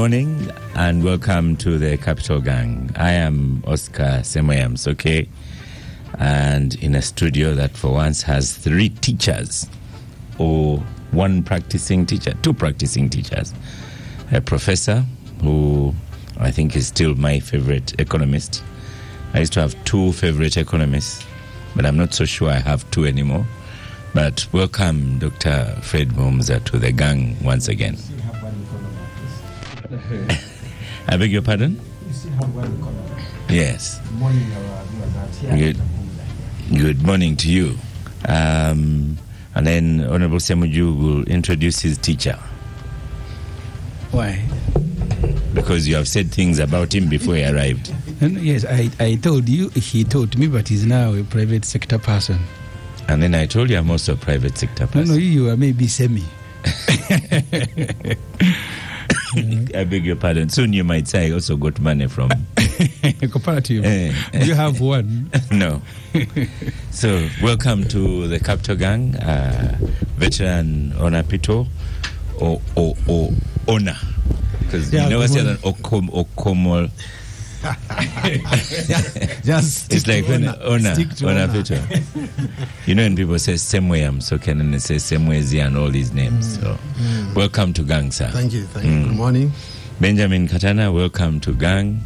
morning and welcome to the Capital Gang. I am Oskar, Semweya, Musoke, and in a studio that for once has 3 teachers, or 1 practicing teacher, 2 practicing teachers. A professor who I think is still my favorite economist. I used to have 2 favorite economists, but I'm not so sure I have 2 anymore. But welcome, Dr. Fred Muhomuza, to the gang once again. I beg your pardon? You still have 1 economist. Yes. Morning, Good morning to you. And then Honorable Semweya will introduce his teacher. Why? Because you have said things about him before he arrived. Yes, I told you, he told me, but he's now a private sector person. And then I told you I'm also a private sector person. No, you are maybe semi. I beg your pardon. Soon you might say I also got money from... Cooperative. Do you have one? No. So, welcome to the Capital Gang, veteran Onapito, or Ona. Because you never say that Okomol. Just it's like when Onapito. You know when people say Semweya, Musoke, and they say Semweya and all these names. So, welcome to Gang, sir. Thank you. Good morning. Benjamin Katana, welcome to Gang.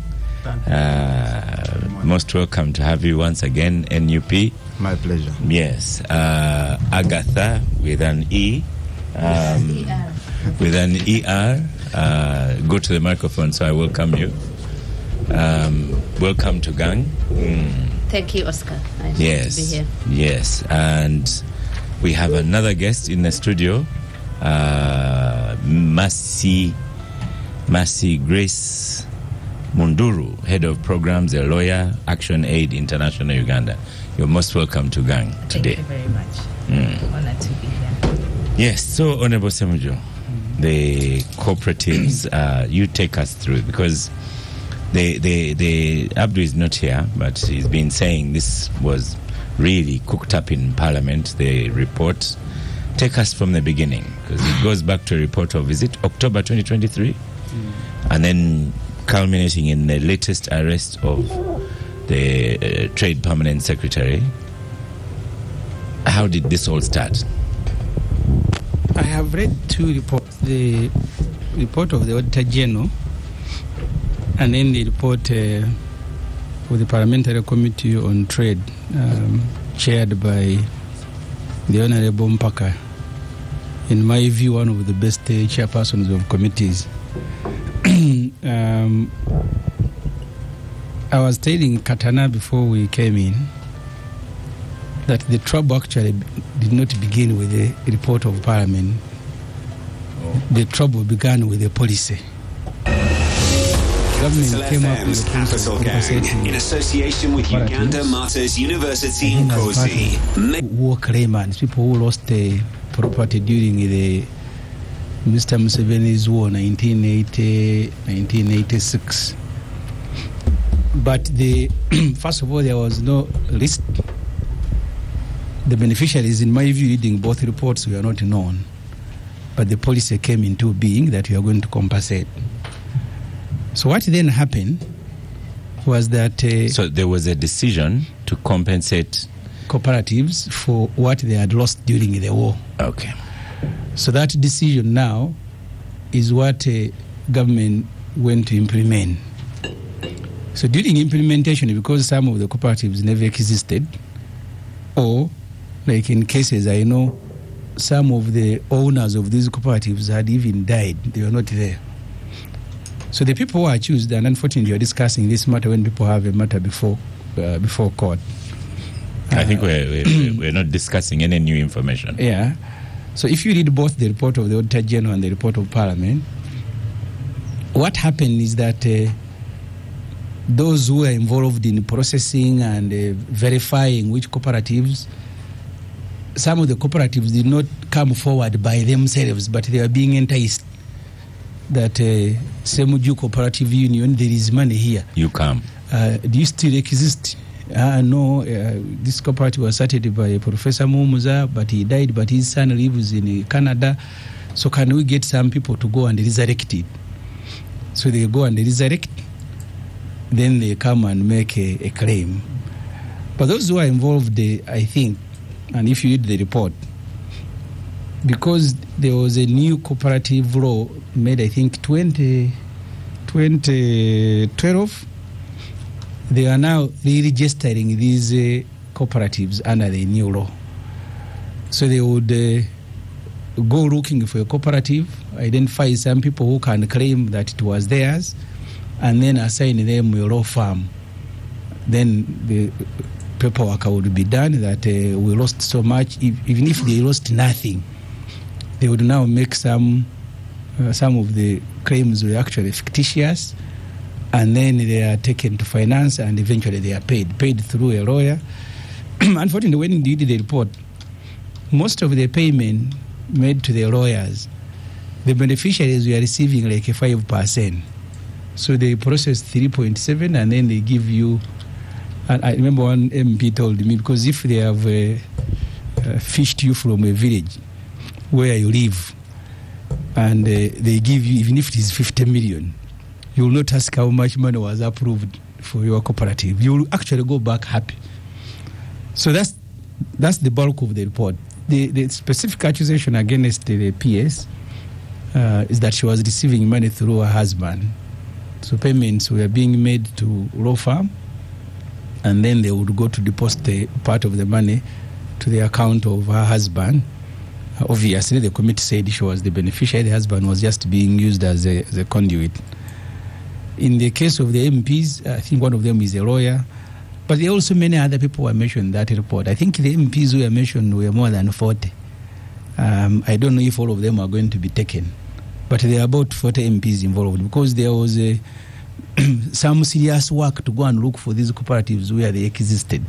Most welcome to have you once again, NUP. My pleasure. Yes. Agatha with an E. With an ER. Go to the microphone so I welcome you. Welcome to Gang. Thank you, Oskar. Nice to be here. Yes. And we have another guest in the studio, Mercy Grace Munduru, Head of Programs, a lawyer, Action Aid International Uganda. You're most welcome to Gang today. Thank you very much. Honored to be here. Yes, so Honorable Semweya, the cooperatives, you take us through, because the Abdu is not here, but he's been saying this was really cooked up in Parliament, the report. Take us from the beginning, because it goes back to a report of, is it October 2023? And then culminating in the latest arrest of the Trade Permanent Secretary. How did this all start? I have read 2 reports. The report of the Auditor General and then the report of the Parliamentary Committee on Trade, chaired by the Honorable Mpaka. In my view, one of the best chairpersons of committees. I was telling Katana before we came in that the trouble actually did not begin with the report of Parliament. The trouble began with the policy. Government came up with a Capital Gang in association with Uganda Martyrs University in Kozi. War claimants, people who lost their property during the Mr. Museveni's war, 1980-1986. But first of all, there was no list. The beneficiaries, in my view, reading both reports, were not known. But the policy came into being that we are going to compensate. So what then happened was that... so there was a decision to compensate... cooperatives for what they had lost during the war. Okay. So that decision now is what government went to implement. So during implementation, because some of the cooperatives never existed, or like in cases I know, some of the owners of these cooperatives had even died. They were not there. So the people who are chosen, and unfortunately you're discussing this matter when people have a matter before court. I think we're not discussing any new information. Yeah. So if you read both the report of the Auditor General and the report of Parliament, what happened is that those who are involved in processing and verifying which cooperatives, some of the cooperatives did not come forward by themselves, but they were being enticed that Semweya Cooperative Union, there is money here. You come. Do you still exist? No, this cooperative was started by Professor Muhomuza, but he died, but his son lives in Canada. So can we get some people to go and resurrect it? So they go and they resurrect, then they come and make a claim. But those who are involved, I think, and if you read the report, because there was a new cooperative law made, I think, 2012, they are now re-registering these cooperatives under the new law. So they would go looking for a cooperative, identify some people who can claim that it was theirs, and then assign them a law firm. Then the paperwork would be done that we lost so much. Even if they lost nothing, they would now make some of the claims were actually fictitious, and then they are taken to finance, and eventually they are paid through a lawyer. Unfortunately, when you did the report, most of the payment made to the lawyers, the beneficiaries were receiving like a 5%. So they process 3.7, and then they give you. And I remember one MP told me, because if they have fished you from a village where you live, and they give you, even if it is 50 million, you will not ask how much money was approved for your cooperative. You will actually go back happy. So that's the bulk of the report. The specific accusation against the PS is that she was receiving money through her husband. So payments were being made to law firm, and then they would go to deposit part of the money to the account of her husband. Obviously, the committee said she was the beneficiary. The husband was just being used as a conduit. In the case of the MPs, I think one of them is a lawyer, but there are also many other people who are mentioned in that report. I think the MPs who were mentioned were more than 40. I don't know if all of them are going to be taken, but there are about 40 MPs involved, because there was some serious work to go and look for these cooperatives where they existed.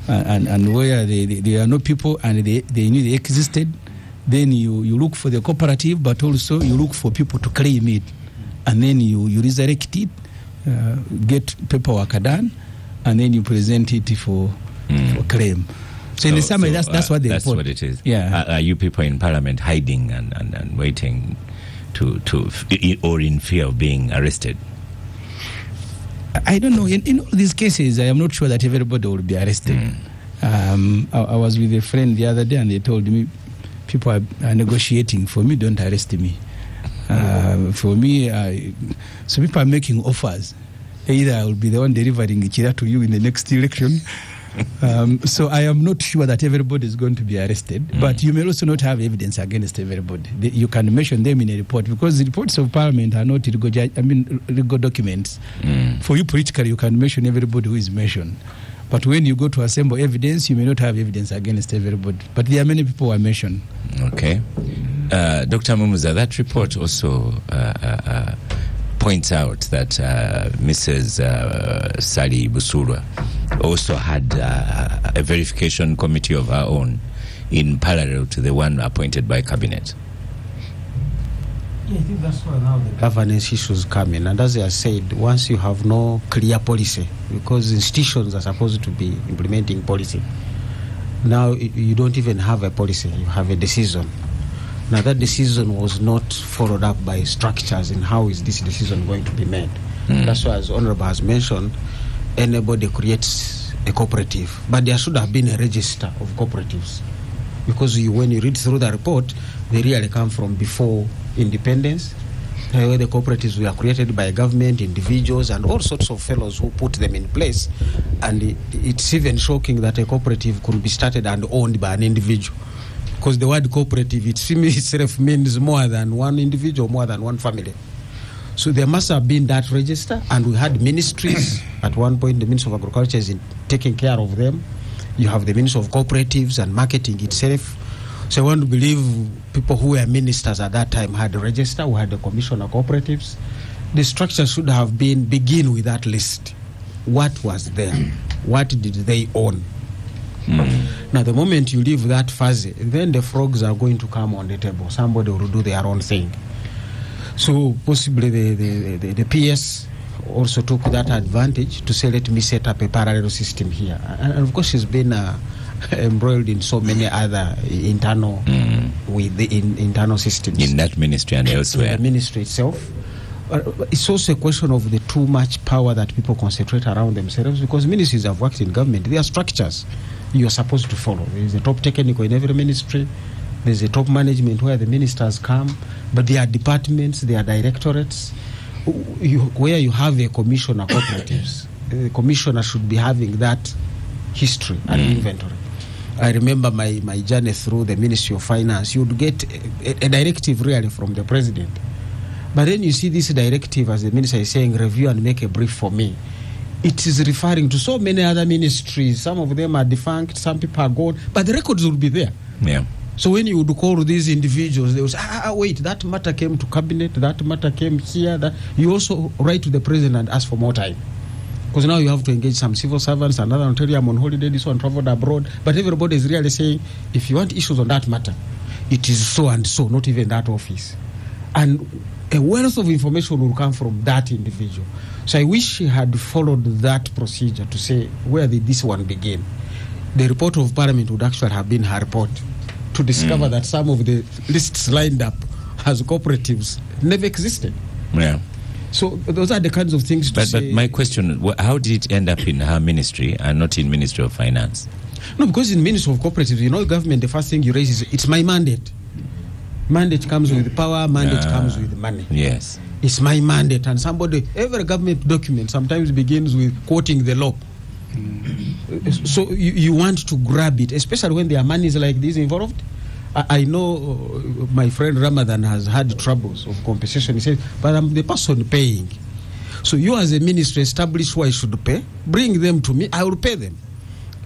And where there are no people and they knew they existed. Then you look for the cooperative, but also you look for people to claim it, and then you resurrect it, get paperwork done, and then you present it for claim. So in the summary, that's what they report. That's what it is. Yeah. Are you people in Parliament hiding and waiting to or in fear of being arrested? I don't know. In all these cases, I am not sure that everybody will be arrested. I was with a friend the other day, and they told me people are negotiating. For me, don't arrest me. For me, so people are making offers. Either I will be the one delivering Ichira to you in the next election. So I am not sure that everybody is going to be arrested, but you may also not have evidence against everybody. You can mention them in a report, because the reports of Parliament are not legal documents. For you politically, you can mention everybody who is mentioned. But when you go to assemble evidence, you may not have evidence against everybody. But there are many people who are mentioned. Okay. Dr. Mumuza, that report also points out that Mrs. Sally Busurwa also had a verification committee of her own in parallel to the one appointed by Cabinet. Yeah, I think that's why now the governance issues come in. And as I said, once you have no clear policy, because institutions are supposed to be implementing policy, now you don't even have a policy, you have a decision. Now that decision was not followed up by structures in how is this decision going to be made. That's why, as Honorable has mentioned, anybody creates a cooperative, but there should have been a register of cooperatives, because when you read through the report, they really come from before independence, where the cooperatives were created by government, individuals, and all sorts of fellows who put them in place. And it's even shocking that a cooperative could be started and owned by an individual, because the word cooperative itself means more than one individual, more than one family. So there must have been that register, and we had ministries. At one point, the Ministry of Agriculture is taking care of them. You have the Ministry of Cooperatives and Marketing itself. So I want to believe people who were ministers at that time had a register, who had a commission of cooperatives. The structure should have begin with that list. What was there? What did they own? Now, the moment you leave that fuzzy, then the frogs are going to come on the table. Somebody will do their own thing. So possibly the PS also took that advantage to say, let me set up a parallel system here. And of course, she's been embroiled in so many other internal internal systems in that ministry and elsewhere. In the ministry itself. It's also a question of the too much power that people concentrate around themselves, because ministries have worked in government. There are structures you are supposed to follow. There is a top technical in every ministry. There's a top management where the ministers come, but there are departments, there are directorates. Where you have a commissioner cooperatives, the commissioner should be having that history and inventory. I remember my journey through the Ministry of Finance. You would get a directive really from the president. But then you see this directive, as the minister is saying, review and make a brief for me. It is referring to so many other ministries. Some of them are defunct, some people are gone, but the records will be there. Yeah. So when you would call these individuals, they would say, wait, that matter came to cabinet, that matter came here. That. You also write to the president and ask for more time. Because now you have to engage some civil servants, another will tell you I'm on holiday, this one traveled abroad. But everybody is really saying, if you want issues on that matter, it is so and so, not even that office. And a wealth of information will come from that individual. So I wish he had followed that procedure to say, where did this one begin? The report of Parliament would actually have been her report, to discover that some of the lists lined up as cooperatives never existed. Yeah. So those are the kinds of things to say. But my question, how did it end up in her ministry and not in Ministry of Finance? No, because in Ministry of Cooperatives, government, the first thing you raise is, it's my mandate. Mandate comes with power, mandate comes with money. Yes. It's my mandate. And every government document sometimes begins with quoting the law. So you want to grab it, especially when there are monies like this involved. I know my friend Ramadan has had troubles of compensation. He says, but I'm the person paying. So you as a ministry establish who I should pay, bring them to me, I will pay them.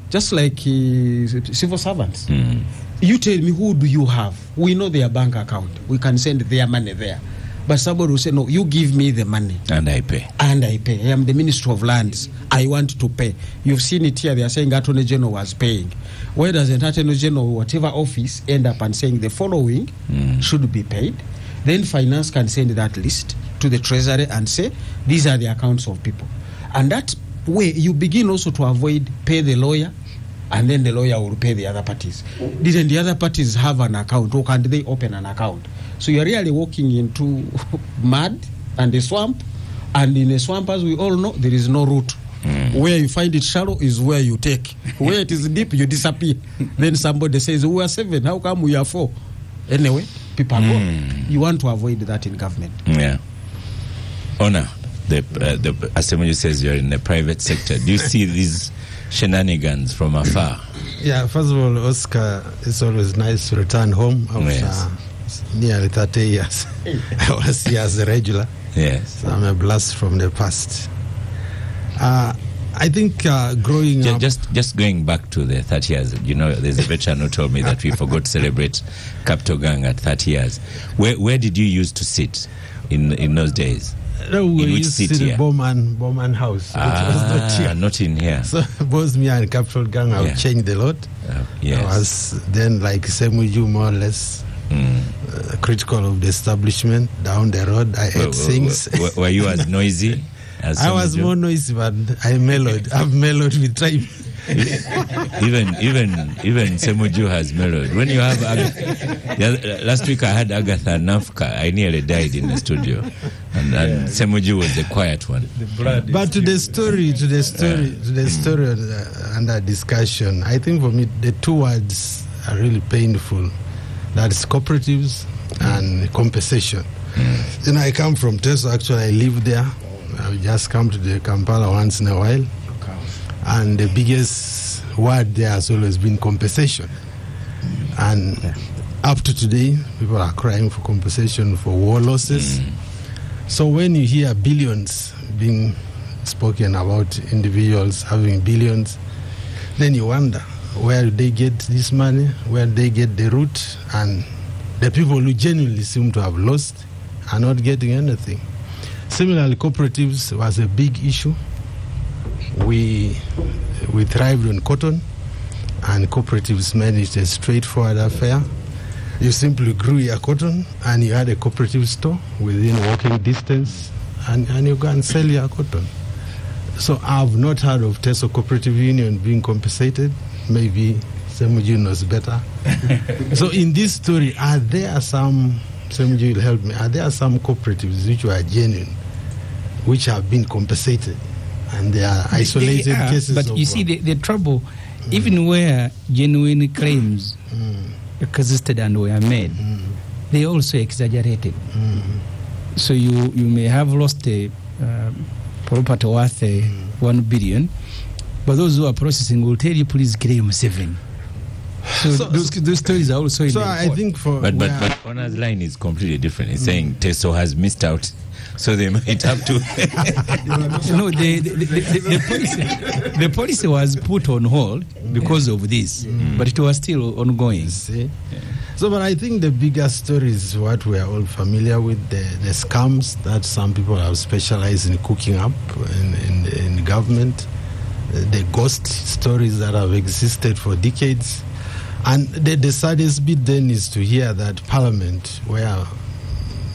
Just like civil servants. You tell me, who do you have? We know their bank account. We can send their money there. But somebody will say, no, you give me the money. And I pay. And I pay. I am the Minister of Lands. I want to pay. You've seen it here. They are saying Attorney General was paying. Why doesn't Attorney General, whatever office, end up and saying the following should be paid? Then Finance can send that list to the Treasury and say, these are the accounts of people. And that way, you begin also to avoid pay the lawyer, and then the lawyer will pay the other parties. Didn't the other parties have an account, or can they open an account? So you're really walking into mud and a swamp, and in a swamp, as we all know, there is no route. Where you find it shallow is where you take. Where it is deep, you disappear. Then somebody says, we are 7, how come we are 4? Anyway, people are gone. You want to avoid that in government. Yeah. Honor, the Assembly says you're in the private sector. Do you see these shenanigans from afar? Yeah, first of all, Oskar, it's always nice to return home after nearly 30 years. I was here as a regular. Yes. So I'm a blast from the past. I think growing up... Just going back to the 30 years, there's a veteran who told me that we forgot to celebrate Capital Gang at 30 years. Where did you used to sit in those days? No, we in which used to city? sit in Bowman House, which was not here. Not in here. So both me and Capital Gang have changed a lot. Yes. I was then like Semweya, more or less critical of the establishment. Down the road, I ate things. Were you as noisy? I was more noisy, but I mellowed. I've mellowed with time. even Semweya has mellowed. When you have last week I had Agatha Nafka. I nearly died in the studio, and Semweya was the quiet one. But to the story under discussion, I think for me the two words are really painful. That's cooperatives and compensation. I come from Teso. Actually, I live there. I just come to the Kampala once in a while. And the biggest word there has always been compensation. And up to today, people are crying for compensation for war losses. So when you hear billions being spoken about, individuals having billions, then you wonder, where do they get this money? Where do they get the root? And the people who genuinely seem to have lost are not getting anything. Similarly, cooperatives was a big issue. We thrived on cotton, and cooperatives managed a straightforward affair. You simply grew your cotton, and you had a cooperative store within walking distance, and you go and sell your cotton. So I've not heard of Teso Cooperative Union being compensated. Maybe Semweya knows better. So in this story, are there some, Semweya will help me, are there some cooperatives which were genuine, which have been compensated? And they are isolated cases but of... you see, the trouble, even where genuine claims existed and were made, they also exaggerated. So you may have lost a property worth 1 billion, but those who are processing will tell you, please claim 7. So those stories are also in the I think for... But Honor's line is completely different. It's saying Teso has missed out, so they might have to... No, the policy was put on hold because of this, but it was still ongoing. See? So, but I think the bigger story is what we are all familiar with, the scams that some people have specialized in cooking up in government, the ghost stories that have existed for decades. And the saddest bit then is to hear that Parliament, where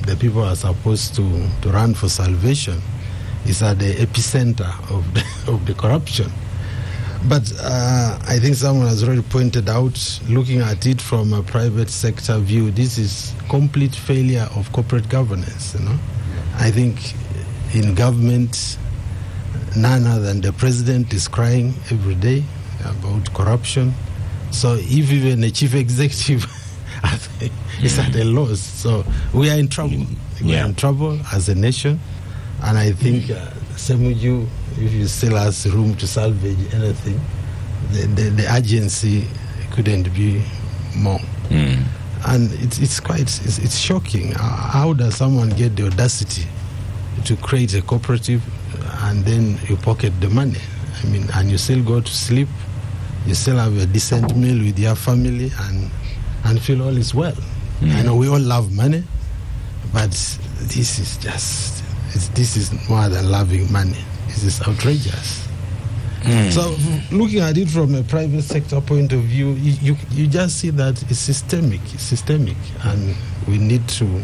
the people are supposed to run for salvation, is at the epicenter of the corruption. But I think someone has already pointed out, looking at it from a private sector view, this is complete failure of corporate governance. I think in government, none other than the president is crying every day about corruption. So if even the chief executive is at a loss, so we are in trouble. We are in trouble as a nation, and I think Semweya, if you still has room to salvage anything, the urgency couldn't be more. And it's shocking. How does someone get the audacity to create a cooperative and then you pocket the money? I mean, and you still go to sleep, you still have a decent meal with your family and feel all is well. I know we all love money, but this is just, this is more than loving money. This is outrageous. So looking at it from a private sector point of view, you just see that it's systemic, and we need to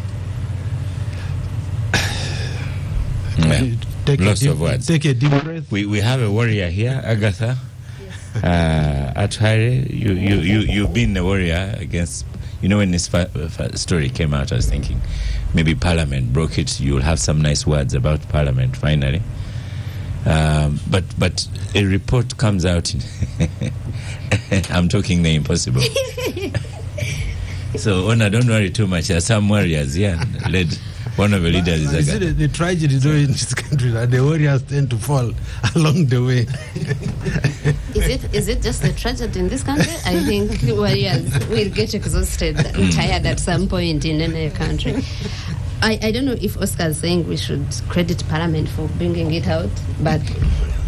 take a deep breath. We have a warrior here, Agatha. At Harry, you've been a warrior against, when this story came out, I was thinking maybe Parliament broke it, you'll have some nice words about Parliament finally. But a report comes out I'm talking the impossible. So Ona, don't worry too much. There are some warriors led. One of the leaders is Agatha. The tragedy in this country that the warriors tend to fall along the way. Is it just the tragedy in this country? I think warriors will get exhausted and tired at some point in any country. I don't know if Oskar is saying we should credit Parliament for bringing it out, but...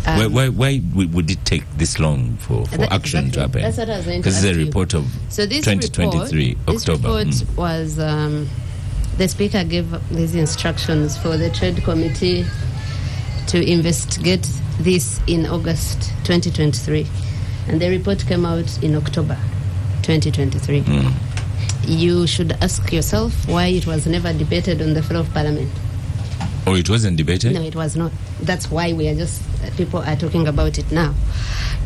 why would it take this long for action to happen? That's what I was going to ask you. This is a report of 2023, October. This report was... the Speaker gave these instructions for the Trade Committee to investigate this in August 2023. And the report came out in October 2023. You should ask yourself why it was never debated on the floor of Parliament. Oh, it wasn't debated? No, it was not. That's why we are just, people are talking about it now.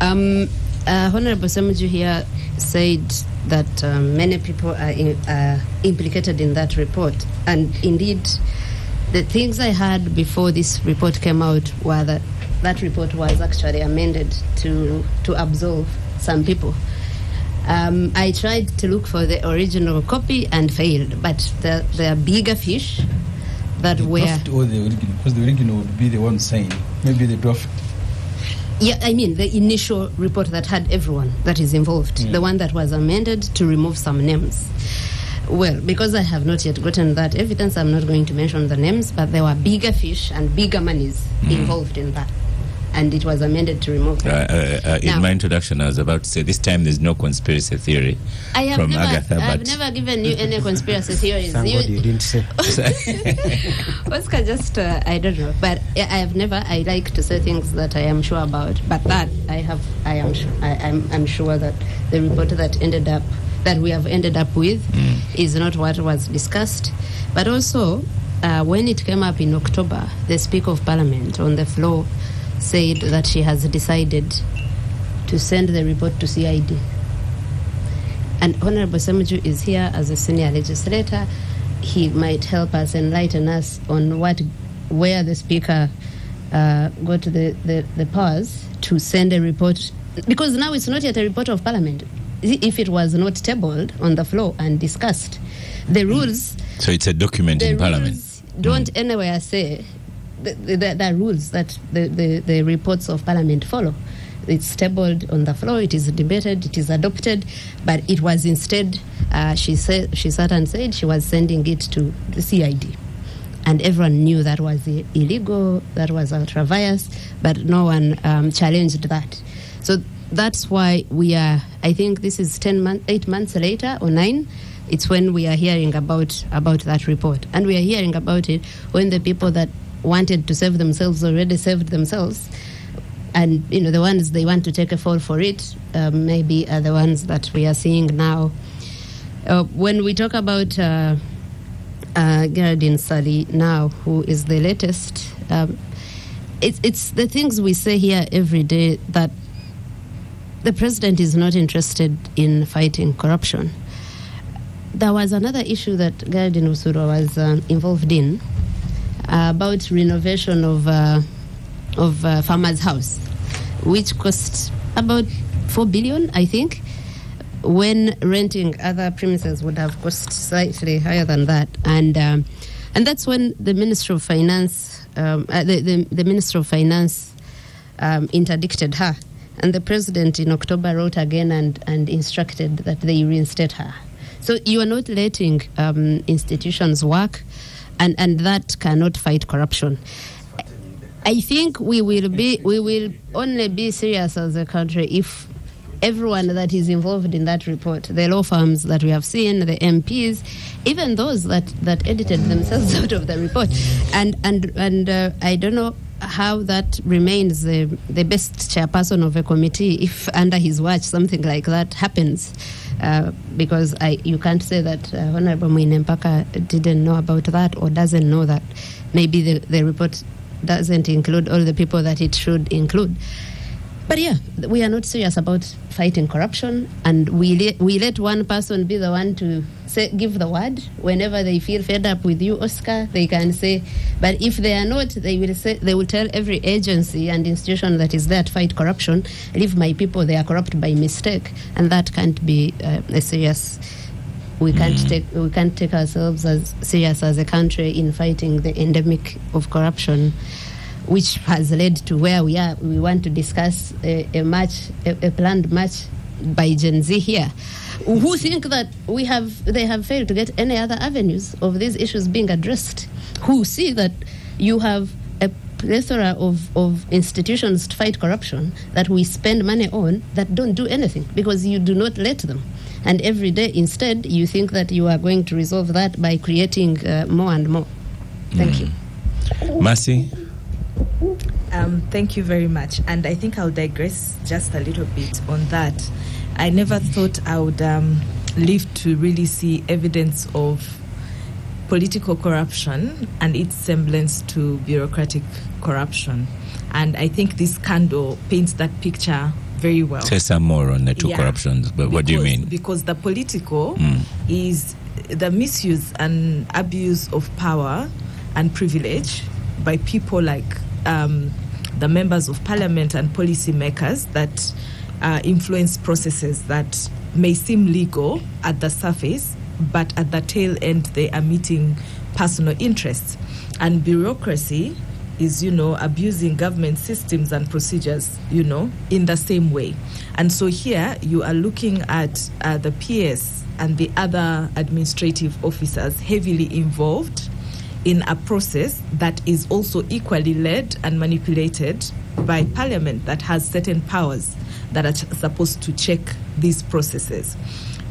Honorable Semweya here said that many people are implicated in that report. And indeed, the things I heard before this report came out were that report was actually amended to absolve some people. I tried to look for the original copy and failed, but there are bigger fish that were... Or the original, because the original would be the one saying, maybe the draft. Yeah, I mean the initial report that had everyone that is involved, the one that was amended to remove some names. Well, because I have not yet gotten that evidence, I'm not going to mention the names, but there were bigger fish and bigger monies involved in that. And it was amended to remove them. In my introduction, I was about to say this time there's no conspiracy theory from Agatha. I've never given you any conspiracy theories. You didn't say. Oskar just, I don't know. But I like to say things that I am sure about. But that I'm sure that the report that we have ended up with is not what was discussed. But also, when it came up in October, the Speaker of Parliament on the floor said that she has decided to send the report to CID. And Honorable Semweya is here as a senior legislator. He might help us, enlighten us on where the Speaker got the powers to send a report, because now it's not yet a report of Parliament. If it was not tabled on the floor and discussed, the rules... So it's a document in Parliament. Don't anywhere say the rules that the reports of Parliament follow. It's tabled on the floor, it is debated, it is adopted, but it was instead, she sat and said she was sending it to the CID. And everyone knew that was illegal, that was ultra-vires, but no one challenged that. So that's why we are, I think this is 8 months later or 9, it's when we are hearing about that report. And we are hearing about it when the people that wanted to save themselves already saved themselves. And, the ones they want to take a fall for it, maybe are the ones that we are seeing now. When we talk about Geraldine Sally now, who is the latest, it's the things we say here every day, that the president is not interested in fighting corruption. There was another issue that Geraldine Usuro was involved in, about renovation of Farmer's House, which cost about 4 billion, I think, when renting other premises would have cost slightly higher than that. And that's when the Minister of Finance, the Minister of Finance interdicted her. And the President in October wrote again and instructed that they reinstate her. So you are not letting institutions work, and that cannot fight corruption. I think we will only be serious as a country if everyone that is involved in that report, the law firms that we have seen, the MPs, even those that edited themselves out of the report, and I don't know how that remains the best chairperson of a committee if under his watch something like that happens, because you can't say that Honorable Mwinempaka didn't know about that or doesn't know that. Maybe the report doesn't include all the people that it should include. But yeah, we are not serious about fighting corruption, and we let one person be the one to give the word. Whenever they feel fed up with you, Oskar, they can say. But if they are not, they will tell every agency and institution that is there to fight corruption, leave my people, they are corrupt by mistake, and that can't be a serious. We can't take ourselves as serious as a country in fighting the endemic of corruption, which has led to where we are. We want to discuss a planned march by Gen Z here, who think that they have failed to get any other avenues of these issues being addressed, who see that you have a plethora of institutions to fight corruption that we spend money on that don't do anything because you do not let them. And every day, instead, you think that you are going to resolve that by creating more and more. Thank you. Mercy? Thank you very much. And I think I'll digress just a little bit on that. I never thought I would live to really see evidence of political corruption and its semblance to bureaucratic corruption. And I think this scandal paints that picture very well. Say some more on the two corruptions, but what do you mean? Because the political is the misuse and abuse of power and privilege by people like the members of parliament and policymakers that influence processes that may seem legal at the surface, but at the tail end they are meeting personal interests. And bureaucracy is, abusing government systems and procedures, in the same way. And so here you are looking at the PS and the other administrative officers heavily involved in a process that is also equally led and manipulated by Parliament that has certain powers that are supposed to check these processes.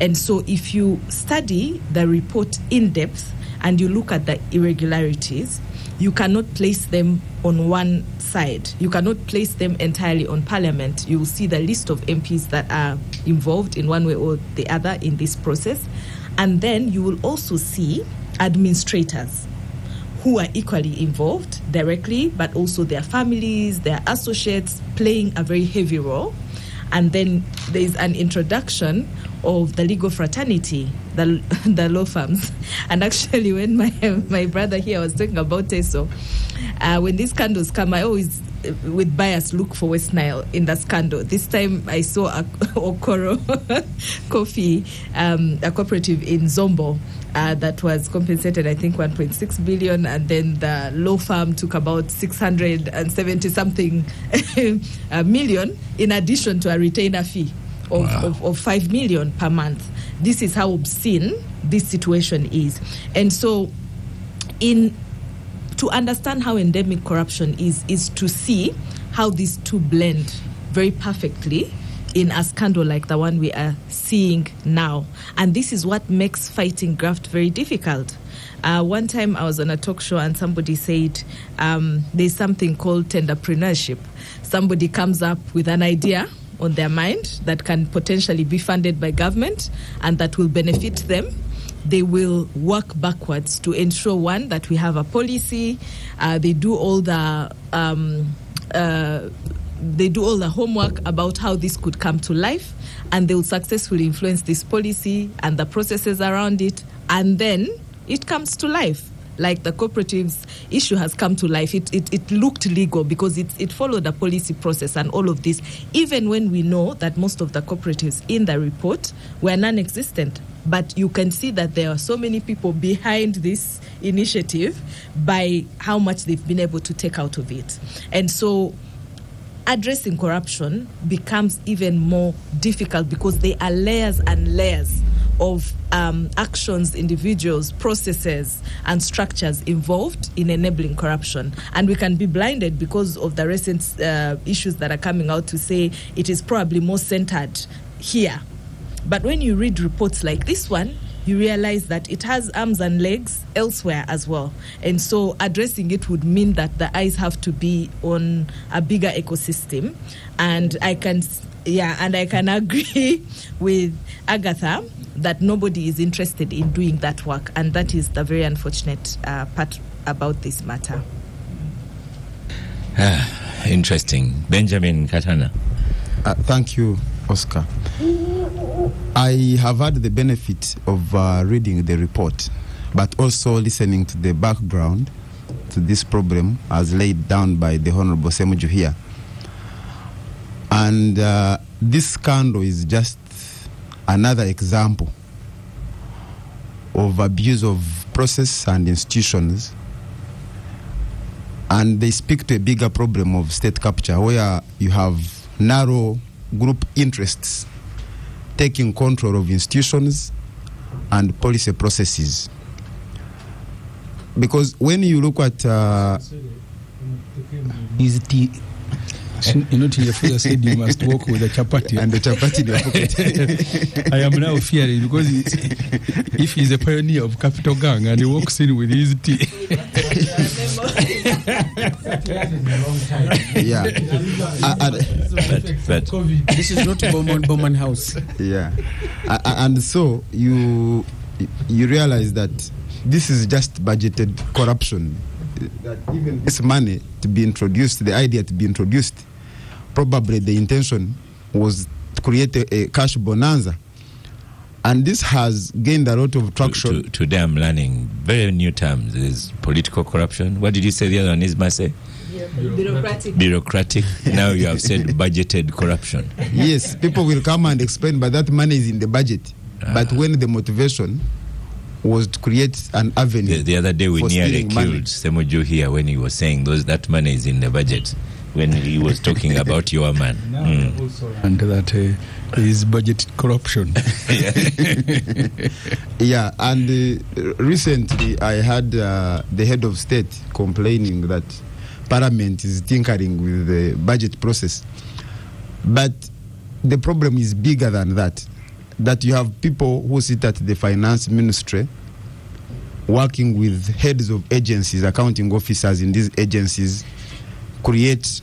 And so if you study the report in depth and you look at the irregularities, you cannot place them on one side. You cannot place them entirely on Parliament. You will see the list of MPs that are involved in one way or the other in this process. And then you will also see administrators who are equally involved directly, but also their families, their associates playing a very heavy role. And then there is an introduction of the legal fraternity, the law firms. And actually, when my brother here was talking about TESO, when these scandals come, I always, with bias, look for West Nile in the scandal. This time I saw Okoro Coffee, a cooperative in Zombo, that was compensated, I think, 1.6 billion, and then the law firm took about 670 something million, in addition to a retainer fee of 5 million per month. This is how obscene this situation is. And so to understand how endemic corruption is to see how these two blend very perfectly in a scandal like the one we are seeing now. And this is what makes fighting graft very difficult. One time I was on a talk show and somebody said there's something called tenderpreneurship. Somebody comes up with an idea on their mind that can potentially be funded by government and that will benefit them. They will work backwards to ensure, one, that we have a policy. They do all the homework about how this could come to life, and they will successfully influence this policy and the processes around it, and then it comes to life. Like the cooperatives issue has come to life. It looked legal because it followed a policy process and all of this, even when we know that most of the cooperatives in the report were non-existent. But you can see that there are so many people behind this initiative by how much they've been able to take out of it. And so addressing corruption becomes even more difficult because there are layers and layers of actions, individuals, processes, and structures involved in enabling corruption. And we can be blinded because of the recent issues that are coming out to say it is probably more centered here. But when you read reports like this one, you realize that it has arms and legs elsewhere as well. And so addressing it would mean that the eyes have to be on a bigger ecosystem. And I can agree with Agatha that nobody is interested in doing that work. And that is the very unfortunate part about this matter. Interesting. Benjamin Katana. Thank you, Oskar. I have had the benefit of reading the report, but also listening to the background to this problem as laid down by the Honorable Semweya here. And this scandal is just another example of abuse of process and institutions. And they speak to a bigger problem of state capture, where you have narrow group interests taking control of institutions and policy processes. Because when you look at you know, Tiafuza said you must walk with a chapati. And the chapati in your pocket. I am now fearing because if he's a pioneer of capital gang and he walks in with his tea. Yeah. But This is not Bowman House. Yeah. And so you realize that this is just budgeted corruption. That even this money to be introduced, the idea to be introduced, probably the intention was to create a cash bonanza. And this has gained a lot of traction. Today I'm learning very new terms. Is political corruption. What did you say the other one is, Mase? Bureaucratic. Now you have said budgeted corruption. Yes, people will come and explain, but that money is in the budget. But when the motivation was to create an avenue. The other day we nearly killed Semweya here when he was saying that money is in the budget, when he was talking about your man. And that is budget corruption. Yeah, and recently I had the head of state complaining that Parliament is tinkering with the budget process. But the problem is bigger than that. That you have people who sit at the finance ministry working with heads of agencies, accounting officers in these agencies, create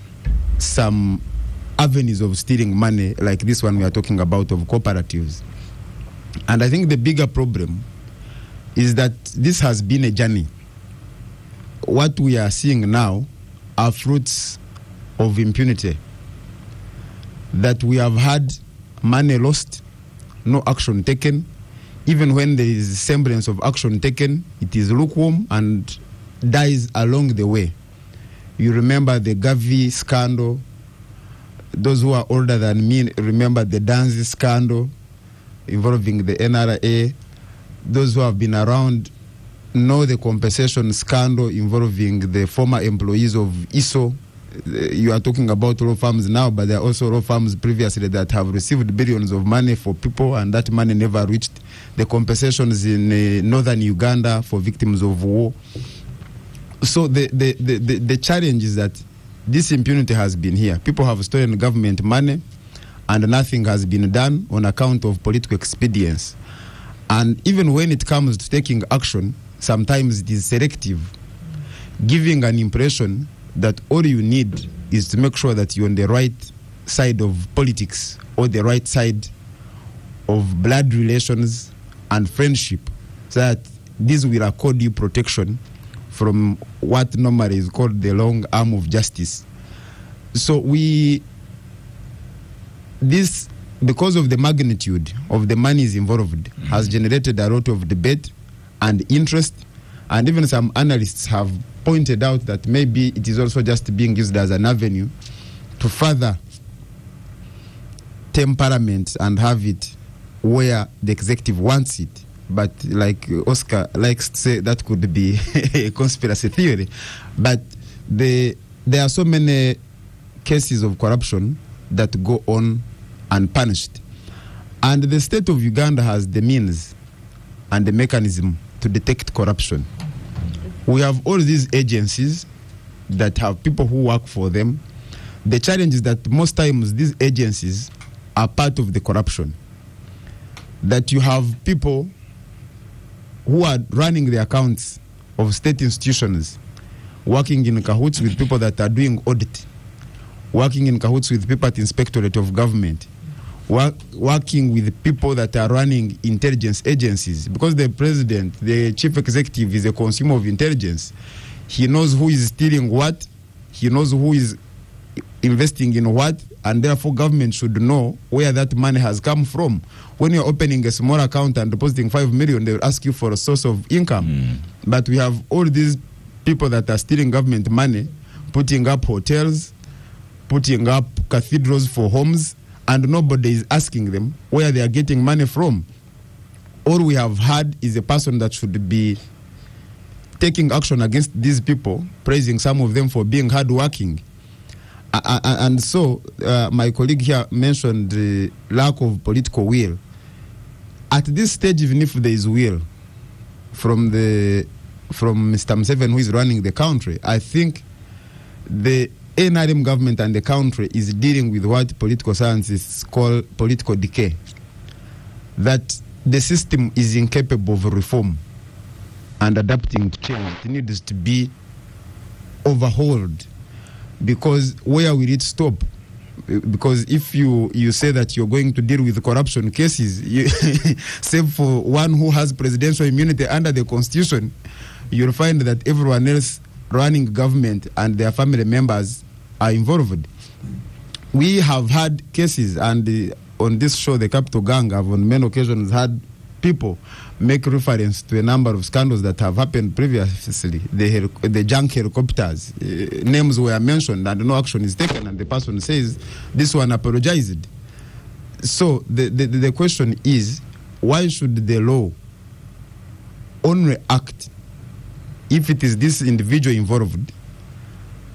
some avenues of stealing money like this one we are talking about of cooperatives. And I think the bigger problem is that this has been a journey. What we are seeing now are fruits of impunity. That we have had money lost no action taken. Even when there is semblance of action taken, it is lukewarm and dies along the way. You remember the Gavi scandal. Those who are older than me remember the Danzi scandal involving the NRA. Those who have been around know the compensation scandal involving the former employees of ISO. You are talking about law firms now, but there are also law firms previously that have received billions of money for people, and that money never reached the compensations in northern Uganda for victims of war. So the challenge is that this impunity has been here. People have stolen government money, and nothing has been done on account of political expedience. And even when it comes to taking action, sometimes it is selective, giving an impression that all you need is to make sure that you're on the right side of politics or the right side of blood relations and friendship, so that this will accord you protection from what normally is called the long arm of justice. So because of the magnitude of the monies involved, has generated a lot of debate and interest, and even some analysts have pointed out that maybe it is also just being used as an avenue to further tame Parliament and have it where the executive wants it. But like Oskar likes to say, that could be a conspiracy theory. But there are so many cases of corruption that go on unpunished. And the state of Uganda has the means and the mechanism to detect corruption. We have all these agencies that have people who work for them. The challenge is that most times these agencies are part of the corruption. That you have people who are running the accounts of state institutions, working in cahoots with people that are doing audit, working in cahoots with people at the Inspectorate of Government, working with people that are running intelligence agencies. Because the president, the chief executive, is a consumer of intelligence. He knows who is stealing what, he knows who is investing in what, and therefore government should know where that money has come from. When you're opening a small account and depositing 5 million, they will ask you for a source of income. But we have all these people that are stealing government money, putting up hotels, putting up cathedrals for homes, and nobody is asking them where they are getting money from. All we have had is a person that should be taking action against these people, praising some of them for being hardworking. And so my colleague here mentioned the lack of political will. At this stage, even if there is will from Mr. Museveni, who is running the country, I think the NRM government and the country is dealing with what political scientists call political decay. That the system is incapable of reform and adapting to change. It needs to be overhauled. Because where will it stop? Because if you say that you're going to deal with corruption cases, save for one who has presidential immunity under the Constitution, you'll find that everyone else running government and their family members are involved. We have had cases, and on this show, the Capital Gang, have on many occasions had people make reference to a number of scandals that have happened previously. The junk helicopters, names were mentioned and no action is taken, and the person says, this one apologized. So the question is, why should the law only act if it is this individual involved,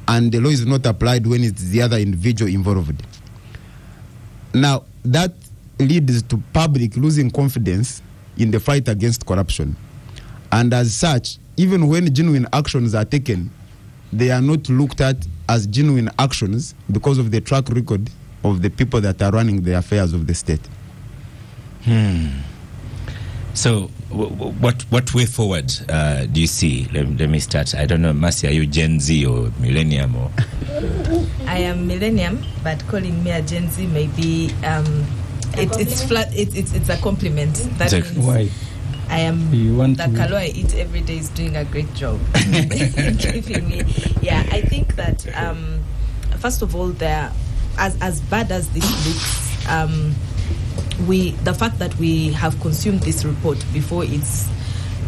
and the law is not applied when it's the other individual involved? Now, that leads to public losing confidence in the fight against corruption. And as such, even when genuine actions are taken, they are not looked at as genuine actions because of the track record of the people that are running the affairs of the state. So what way forward do you see? Let me start. I don't know, Mercy, are you Gen Z or Millennium? Or? I am Millennium, but calling me a Gen Z may be... it's flat. It's a compliment. That means why? I am the Kalo I eat every day is doing a great job giving me. Yeah, I think that first of all, there, as bad as this looks, the fact that we have consumed this report before it's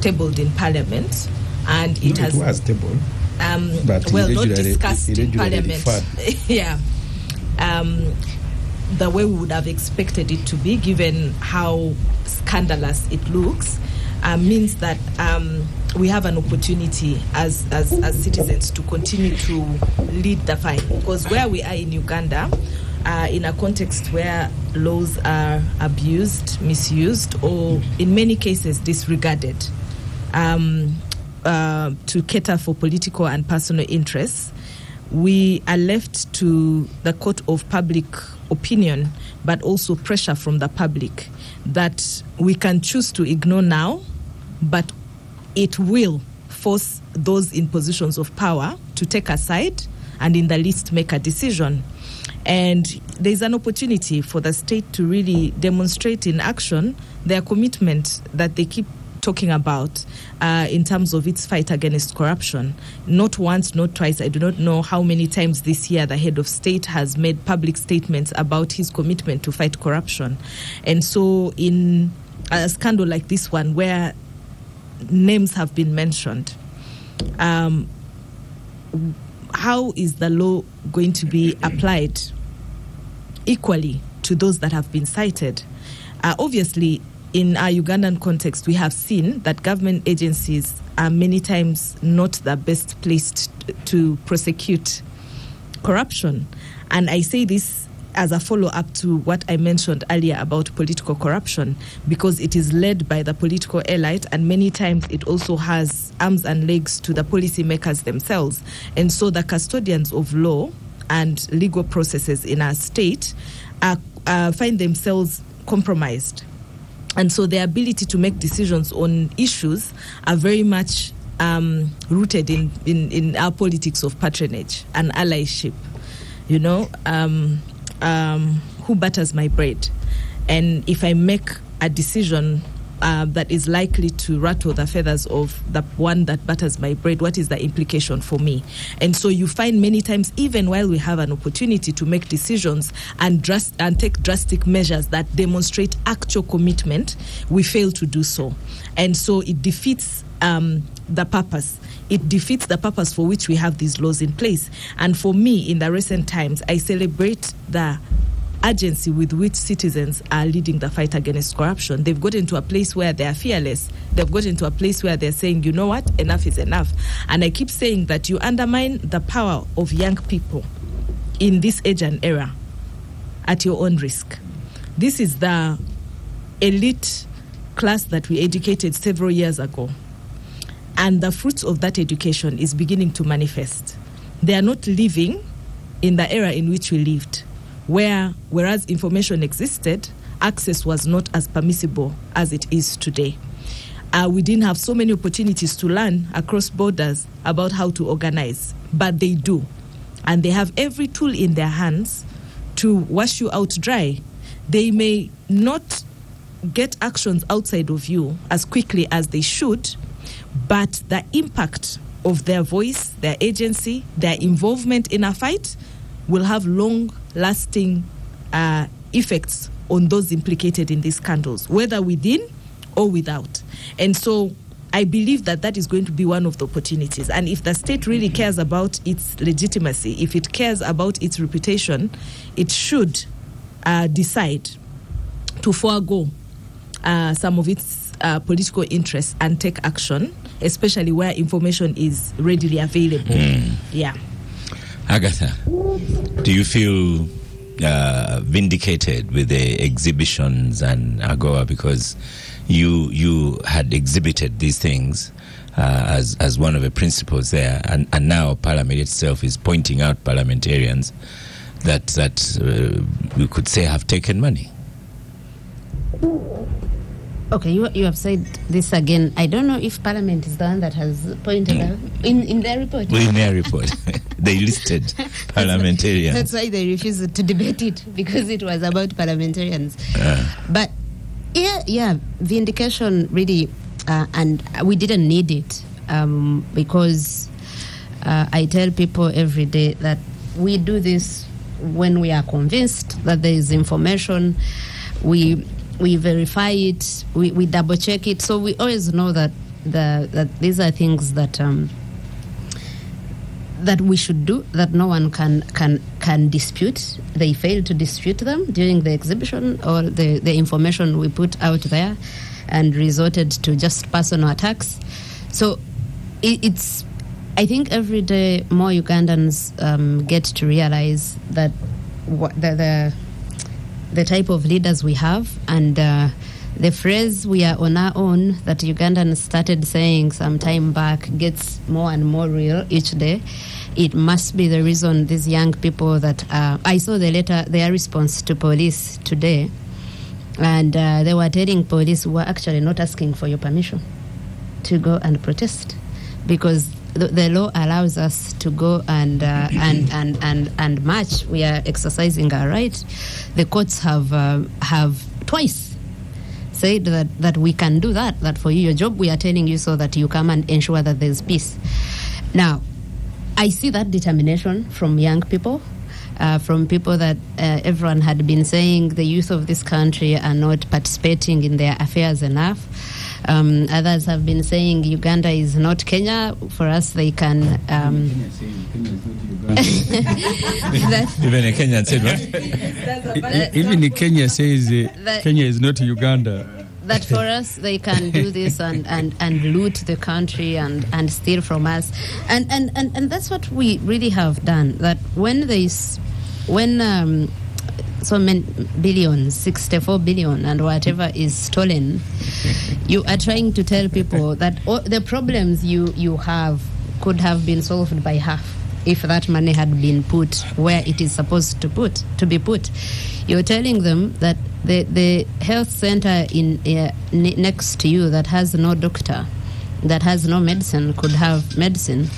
tabled in Parliament, and it was tabled, but not discussed in Parliament. Yeah. The way we would have expected it to be, given how scandalous it looks, means that we have an opportunity as citizens to continue to lead the fight. Because where we are in Uganda, in a context where laws are abused, misused, or in many cases disregarded to cater for political and personal interests, we are left to the court of public opinion, but also pressure from the public that we can choose to ignore now, but it will force those in positions of power to take a side and in the least make a decision. And there's an opportunity for the state to really demonstrate in action their commitment that they keep talking about in terms of its fight against corruption. Not once, not twice. I do not know how many times this year the head of state has made public statements about his commitment to fight corruption. And so in a scandal like this one, where names have been mentioned, how is the law going to be applied equally to those that have been cited? Obviously, in our Ugandan context, we have seen that government agencies are many times not the best placed to prosecute corruption. And I say this as a follow-up to what I mentioned earlier about political corruption, because it is led by the political elite, and many times it also has arms and legs to the policymakers themselves. And so the custodians of law and legal processes in our state find themselves compromised. And so their ability to make decisions on issues are very much rooted in our politics of patronage and allyship. You know, who butters my bread? And if I make a decision that is likely to rattle the feathers of the one that butters my bread, what is the implication for me? And so you find many times, even while we have an opportunity to make decisions and take drastic measures that demonstrate actual commitment, we fail to do so. And so it defeats the purpose. It defeats the purpose for which we have these laws in place. And for me, in the recent times, I celebrate the urgency with which citizens are leading the fight against corruption. They've gotten to a place where they are fearless. They've gotten to a place where they're saying, you know what, enough is enough. And I keep saying that you undermine the power of young people in this age and era at your own risk. This is the elite class that we educated several years ago. And the fruits of that education is beginning to manifest. They are not living in the era in which we lived, whereas information existed, access was not as permissible as it is today. We didn't have so many opportunities to learn across borders about how to organize, but they do. And they have every tool in their hands to wash you out dry. They may not get actions outside of you as quickly as they should, but the impact of their voice, their agency, their involvement in a fight will have long-lasting effects on those implicated in these scandals, whether within or without. And so I believe that that is going to be one of the opportunities. And if the state really cares about its legitimacy, if it cares about its reputation, it should decide to forego some of its political interests and take action, especially where information is readily available. Yeah. Agatha, do you feel vindicated with the exhibitions and AGOA, because you had exhibited these things as one of the principles there, and now Parliament itself is pointing out parliamentarians that we could say have taken money? Okay, you have said this again. I don't know if Parliament is the one that has pointed out in their report. In their report, they listed parliamentarians. That's why they refused to debate it, because it was about parliamentarians. But yeah, vindication really, and we didn't need it because I tell people every day that we do this when we are convinced that there is information. We we verify it, we double check it. So we always know that that these are things that that we should do, that no one can dispute. They failed to dispute them during the exhibition or the information we put out there, and resorted to just personal attacks. So it's, I think every day more Ugandans get to realize that the type of leaders we have, and the phrase "we are on our own" that Ugandans started saying some time back gets more and more real each day. It must be the reason these young people that I saw their response to police today, and they were telling police we were actually not asking for your permission to go and protest, because the law allows us to go and march. We are exercising our right. The courts have twice said that we can do that. That for you, your job, we are telling you so that you come and ensure that there's peace. Now, I see that determination from young people, from people that everyone had been saying the youth of this country are not participating in their affairs enough. Others have been saying Uganda is not Kenya. For us, they can. Even in Kenya said what? Even in Kenya says Kenya is not Uganda. That for us, they can do this and loot the country and steal from us. And that's what we really have done. That when so many billions, 64 billion and whatever is stolen, you are trying to tell people that all the problems you have could have been solved by half if that money had been put where it is supposed to be put. You're telling them that the health center in next to you that has no doctor, that has no medicine, could have medicine.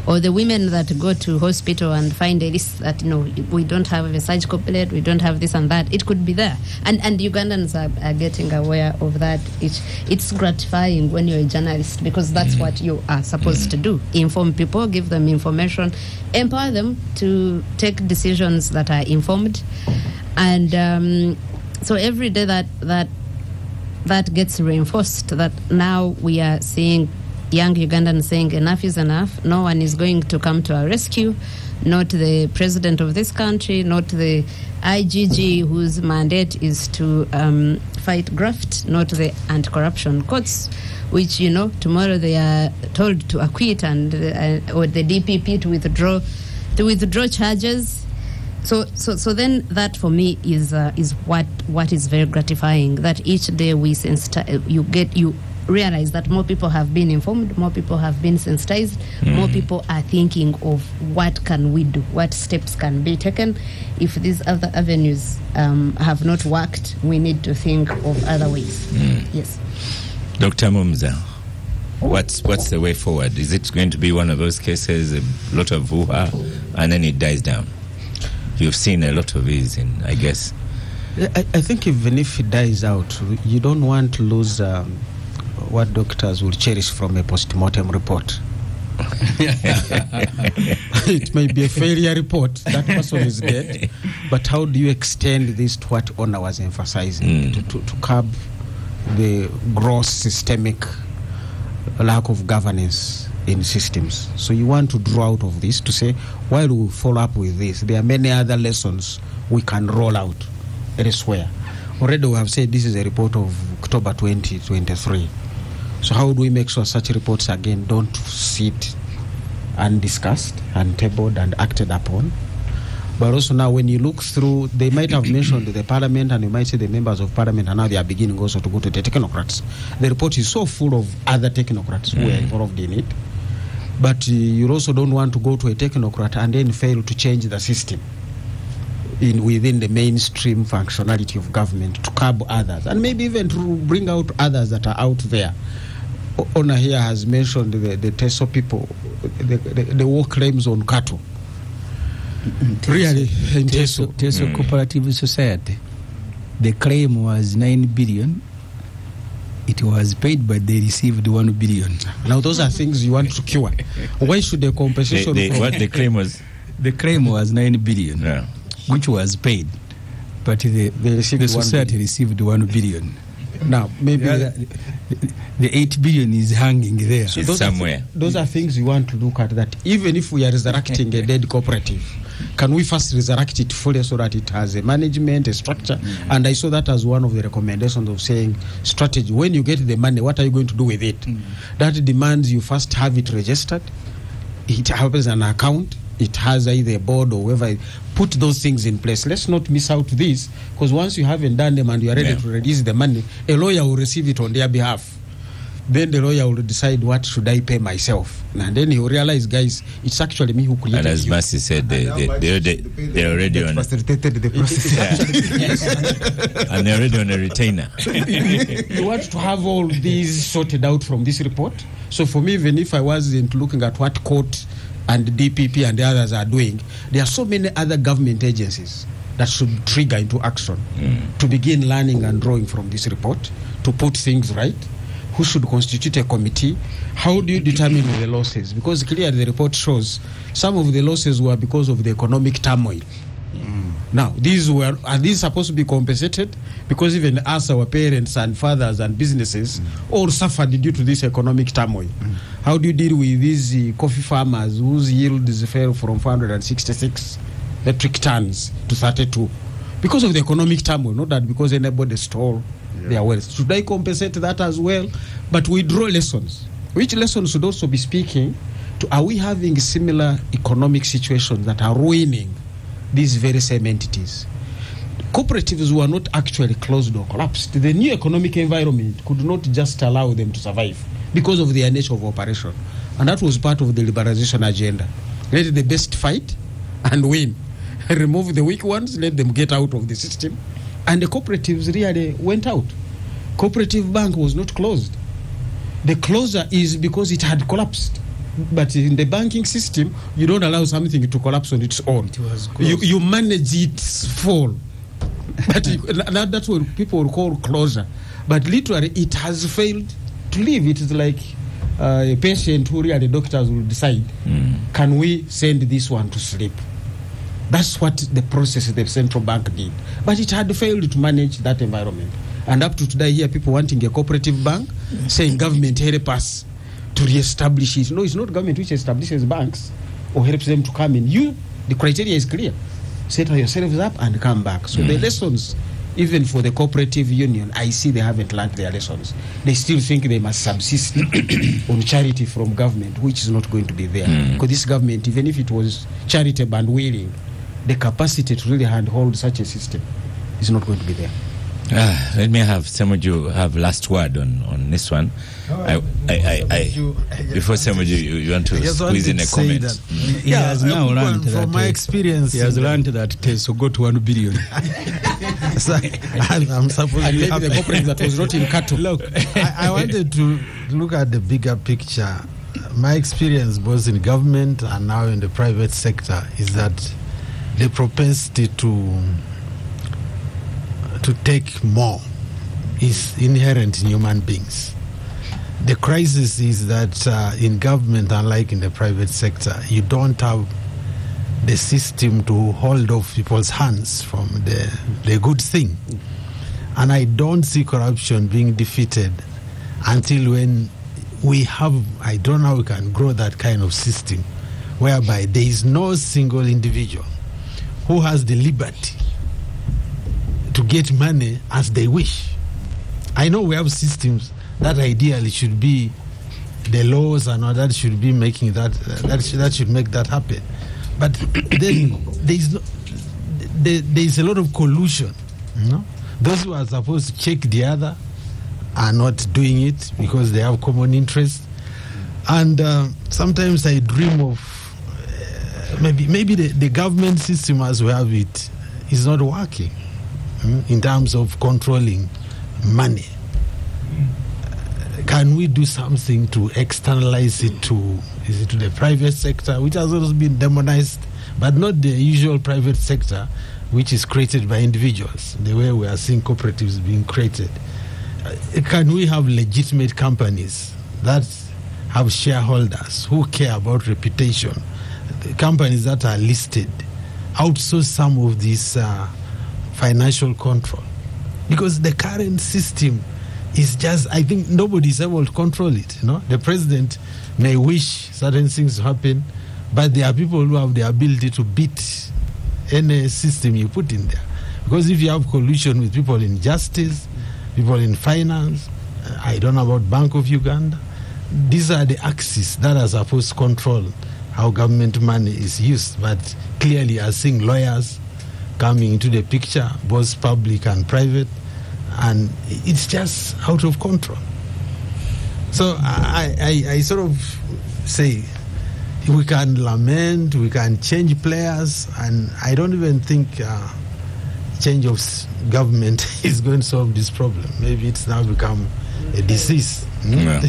Or the women that go to hospital and find a list that, we don't have a surgical plate, we don't have this and that. It could be there. And Ugandans are getting aware of that. It's gratifying when you're a journalist, because that's what you are supposed to do. Inform people, give them information, empower them to take decisions that are informed. And so every day that gets reinforced, that now we are seeing young Ugandans saying enough is enough. No one is going to come to our rescue. Not the president of this country, not the IGG whose mandate is to fight graft, not the anti-corruption courts, which, tomorrow they are told to acquit and or the DPP to withdraw charges. So then that for me is what is very gratifying. That each day you realize that more people have been informed, more people have been sensitized, more people are thinking of what can we do, what steps can be taken. If these other avenues have not worked, we need to think of other ways. Yes. Dr. Mumza, what's the way forward? Is it going to be one of those cases, a lot of hoo-ha, and then it dies down? You've seen a lot of these, I guess. I think even if it dies out, you don't want to lose what doctors will cherish from a post-mortem report. It may be a failure report, that person is dead, but how do you extend this to what Ona was emphasizing, to curb the gross systemic lack of governance in systems? So you want to draw out of this to say, while we follow up with this, there are many other lessons we can roll out elsewhere. Already we have said this is a report of October 2023. So how do we make sure such reports again don't sit undiscussed and tabled and acted upon? But also now when you look through, they might have mentioned the parliament, and you might say the members of parliament, and now they are beginning also to go to the technocrats. The report is so full of other technocrats who are involved in it. But you also don't want to go to a technocrat and then fail to change the system within the mainstream functionality of government, to curb others, and maybe even to bring out others that are out there. Ona here has mentioned the Teso people, the war claims on cattle. Really, in Teso Cooperative Society, the claim was 9 billion. It was paid, but they received 1 billion. Now those are things you want to cure. Why should the compensation... What the claim was? The claim was 9 billion, which was paid. But the society received 1 billion. Now, maybe the 8 billion is hanging there. So somewhere. Those are things you want to look at, that even if we are resurrecting a dead cooperative, can we first resurrect it fully so that it has a management, a structure? And I saw that as one of the recommendations of saying strategy. When you get the money, what are you going to do with it? That demands you first have it registered. It happens an account. It has either a board or whoever. Put those things in place. Let's not miss out this, because once you haven't done them and you are ready to release the money, a lawyer will receive it on their behalf. Then the lawyer will decide, what should I pay myself? And then he will realize, guys, it's actually me who created it. And as Mercy said, they're already on facilitated the process. and they're already on a retainer. You want to have all these sorted out from this report. So for me, even if I wasn't looking at what court and DPP and the others are doing, there are so many other government agencies that should trigger into action to begin learning and drawing from this report, to put things right. Who should constitute a committee? How do you determine the losses? Because clearly the report shows some of the losses were because of the economic turmoil. Now, are these supposed to be compensated? Because even us, our parents and fathers and businesses, all suffered due to this economic turmoil. How do you deal with these coffee farmers whose yields fell from 466 metric tons to 32? Because of the economic turmoil, not that because anybody stole their wealth. Should I compensate that as well? But we draw lessons. Which lessons should also be speaking to, are we having similar economic situations that are ruining these very same entities? Cooperatives were not actually closed or collapsed. The new economic environment could not just allow them to survive because of their nature of operation. And that was part of the liberalization agenda. Let the best fight and win. Remove the weak ones, let them get out of the system. And the cooperatives really went out. Cooperative Bank was not closed. The closure is because it had collapsed. But in the banking system, you don't allow something to collapse on its own. It was you manage its fall. But that's what people will call closure. But literally, it has failed to live. It is like a patient who really doctors will decide, can we send this one to sleep? That's what the process the central bank did. But it had failed to manage that environment. And up to today, here people wanting a cooperative bank, saying government help us to re-establish it. No, it's not government which establishes banks or helps them to come in. The criteria is clear. Set yourselves up and come back. So the lessons, even for the cooperative union, I see they haven't learned their lessons. They still think they must subsist on charity from government, which is not going to be there. Because this government, even if it was charitable and willing, the capacity to really handhold such a system is not going to be there. Let me have Semweya have last word on this one. Before Semweya, you want to squeeze in a comment? He has now learned that, from my experience, he has learned that Teso got 1 billion. So, I'm supposed And to maybe the cooperative that was not in cattle. Look, I wanted to look at the bigger picture. My experience both in government and now in the private sector is that the propensity to take more is inherent in human beings. The crisis is that in government, unlike in the private sector, you don't have the system to hold off people's hands from the good thing. And I don't see corruption being defeated until when we have, I don't know how we can grow that kind of system whereby there is no single individual who has the liberty to get money as they wish. I know we have systems that ideally should be the laws and all that should be making that should make that happen. But then there is a lot of collusion. You know? Those who are supposed to check the other are not doing it because they have common interest. And sometimes I dream of maybe the government system as we have it is not working in terms of controlling money. Can we do something to externalize it to the private sector, which has also been demonized, but not the usual private sector, which is created by individuals, the way we are seeing cooperatives being created? Can we have legitimate companies that have shareholders who care about reputation, companies that are listed, outsource some of these financial control. Because the current system is just, I think nobody is able to control it. The president may wish certain things to happen, but there are people who have the ability to beat any system you put in there. Because if you have collusion with people in justice, people in finance, I don't know about Bank of Uganda, these are the axes that are supposed to control how government money is used. But clearly I seeing lawyers coming into the picture, both public and private, and it's just out of control. So I sort of say we can lament, we can change players, and I don't even think change of government is going to solve this problem. Maybe it's now become a disease. No.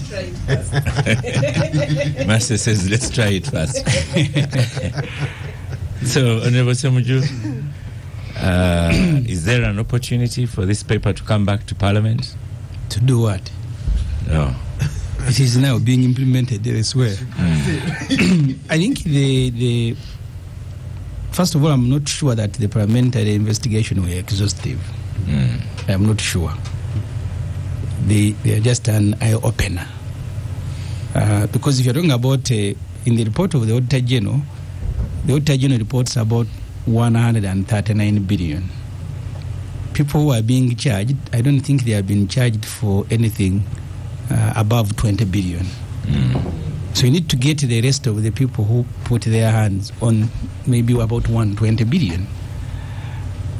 Master says, let's try it first. So, Honorable Semweya, is there an opportunity for this paper to come back to Parliament? To do what? No. It is now being implemented elsewhere. I think the first of all, I'm not sure that the parliamentary investigation were exhaustive. I'm not sure. They are just an eye-opener. Because if you're talking about, in the report of the Auditor General reports about 139 billion. People who are being charged, I don't think they have been charged for anything above 20 billion. So you need to get the rest of the people who put their hands on maybe about 120 billion.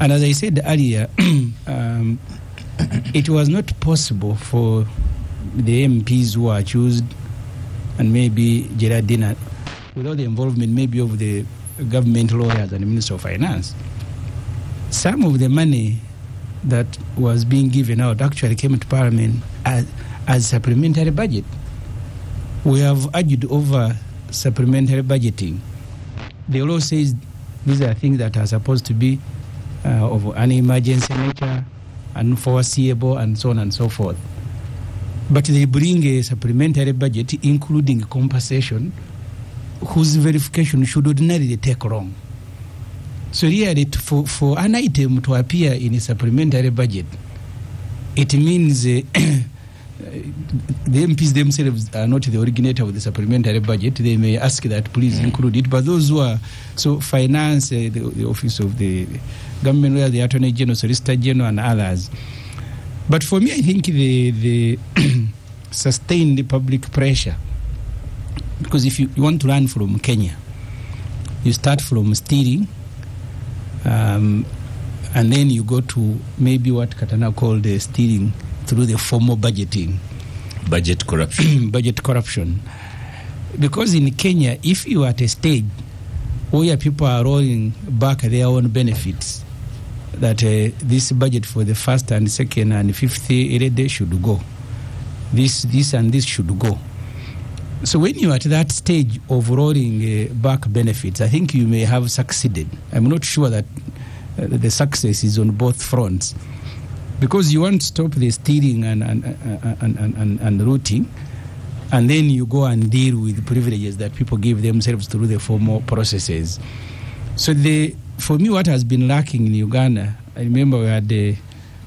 And as I said earlier, it was not possible for the MPs who are accused, and maybe Gerardina, without the involvement maybe of the government lawyers and the Minister of Finance. Some of the money that was being given out actually came to Parliament as supplementary budget. We have argued over supplementary budgeting. The law says these are things that are supposed to be of an emergency nature, unforeseeable, and so on and so forth. But they bring a supplementary budget, including compensation, whose verification should ordinarily take long. So really, for an item to appear in a supplementary budget, it means the MPs themselves are not the originator of the supplementary budget. They may ask that please include it, but those who are, so finance, the office of the government lawyer, the Attorney General, Solicitor General, and others. But for me, I think the sustained public pressure, because if you want to learn from Kenya, you start from stealing, and then you go to maybe what Katana called stealing through the formal budgeting. Budget corruption. Budget corruption. Because in Kenya, if you are at a stage where people are rolling back their own benefits, that this budget for the first and second and fifth day should go. This and this should go. So when you're at that stage of rolling back benefits, I think you may have succeeded. I'm not sure that the success is on both fronts. Because you want to stop the stealing and looting, and then you go and deal with privileges that people give themselves through the formal processes. So for me, what has been lacking in Uganda, I remember we had there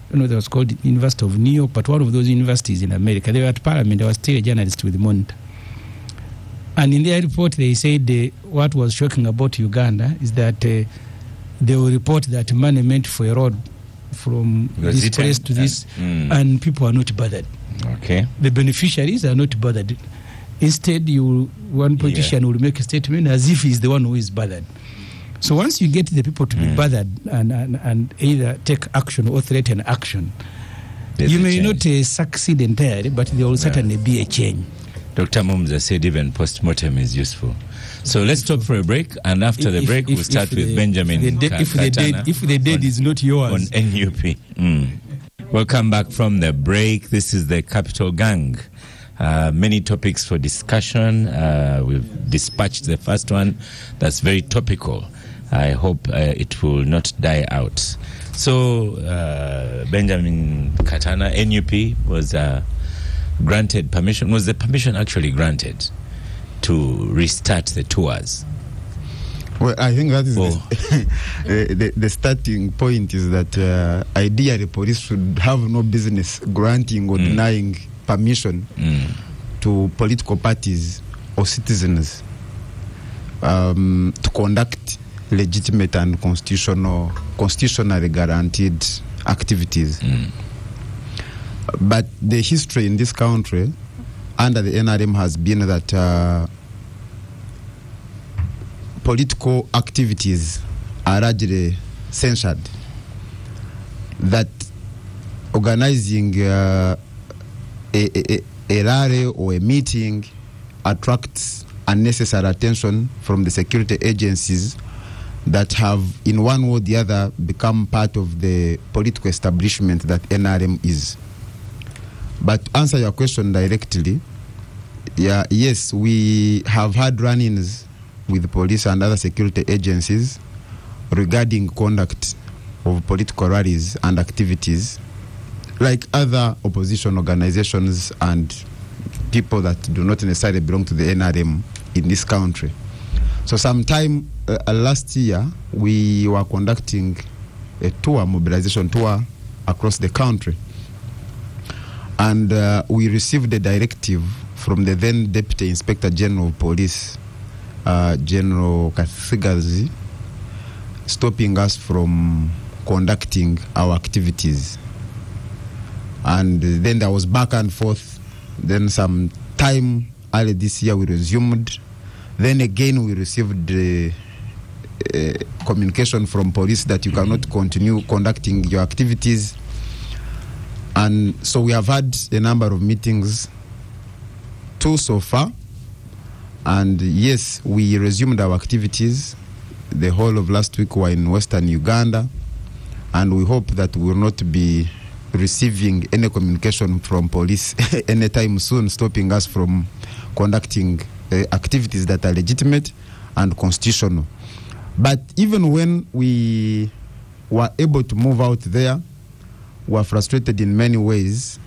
was called University of New York, but one of those universities in America, they were at Parliament, there was still a journalist with the Monitor. And in their report, they said what was shocking about Uganda is that they will report that money meant for a road from this place to this, and people are not bothered. Okay. The beneficiaries are not bothered. Instead, one politician will make a statement as if he's the one who is bothered. So once you get the people to be bothered and either take action or threaten action, you may not succeed entirely, but there will certainly be a change. Dr. Mumza said even post-mortem is useful. So let's stop for a break, and after the break, we'll start with Benjamin. If the dead is not yours. On NUP. Welcome back from the break. This is the Capital Gang. Many topics for discussion. We've dispatched the first one. That's very topical. I hope it will not die out. So, Benjamin Katana, NUP was granted permission. Was the permission actually granted to restart the tours? Well, I think that is the starting point is that ideally police should have no business granting or denying permission to political parties or citizens to conduct legitimate and constitutionally guaranteed activities. But the history in this country under the NRM has been that political activities are largely censored. That organizing a rally or a meeting attracts unnecessary attention from the security agencies that have, in one way or the other, become part of the political establishment that NRM is. But to answer your question directly, yes, we have had run-ins with the police and other security agencies regarding conduct of political rallies and activities, like other opposition organizations and people that do not necessarily belong to the NRM in this country. So sometime last year, we were conducting a mobilization tour across the country. And we received a directive from the then Deputy Inspector General of Police, General Kathigazi, stopping us from conducting our activities. And then there was back and forth. Then some time early this year we resumed. Then again we received communication from police that you cannot continue conducting your activities. And so we have had a number of meetings, 2 so far. And yes, we resumed our activities. The whole of last week we were in Western Uganda. And we hope that we will not be receiving any communication from police anytime soon, stopping us from conducting activities that are legitimate and constitutional. But even when we were able to move out there, we were frustrated in many ways.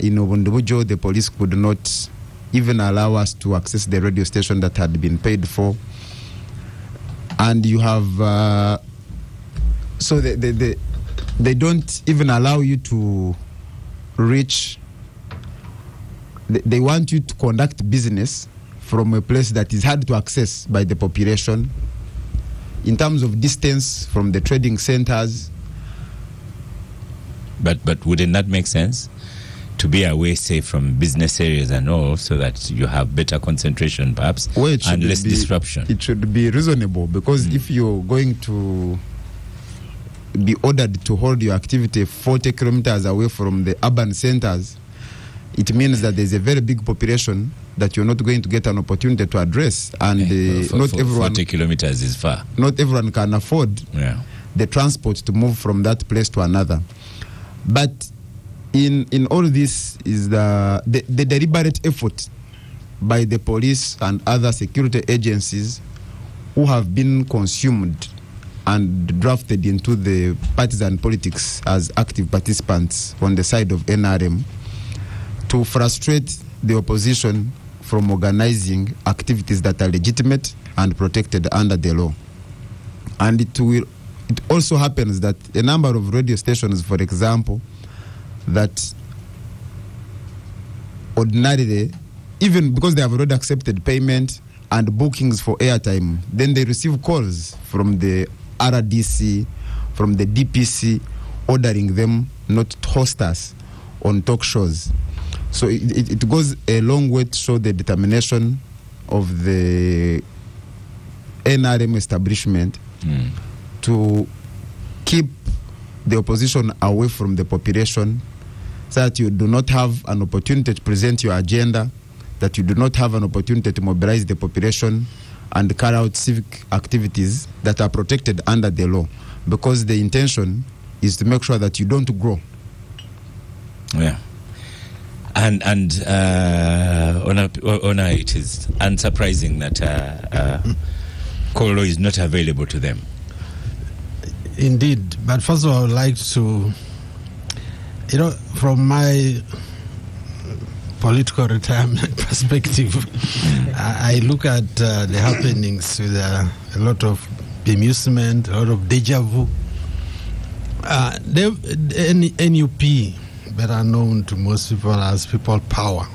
In Obundubujo, the police could not even allow us to access the radio station that had been paid for. And you have... so they don't even allow you to reach... They want you to conduct business from a place that is hard to access by the population. In terms of distance from the trading centers. But wouldn't that make sense? To be away, say, from business areas and all, so that you have better concentration, perhaps, and less disruption. It should be reasonable, because if you're going to be ordered to hold your activity 40 kilometers away from the urban centers, it means that there's a very big population that you're not going to get an opportunity to address. And not everyone... 40 kilometers is far. Not everyone can afford the transport to move from that place to another. But in all this is the deliberate effort by the police and other security agencies who have been consumed and drafted into the partisan politics as active participants on the side of NRM to frustrate the opposition from organizing activities that are legitimate and protected under the law. And it also happens that a number of radio stations, for example, that ordinarily, even because they have already accepted payment and bookings for airtime, then they receive calls from the RDC, from the DPC, ordering them not to host us on talk shows. So it goes a long way to show the determination of the NRM establishment to keep the opposition away from the population, so that you do not have an opportunity to present your agenda, that you do not have an opportunity to mobilize the population and carry out civic activities that are protected under the law, because the intention is to make sure that you don't grow. Yeah. And Ona, it is unsurprising that call law is not available to them. Indeed. But first of all, I would like to, from my political retirement perspective, I look at the happenings with a lot of bemusement, a lot of deja vu. NUP, better known to most people as People Power,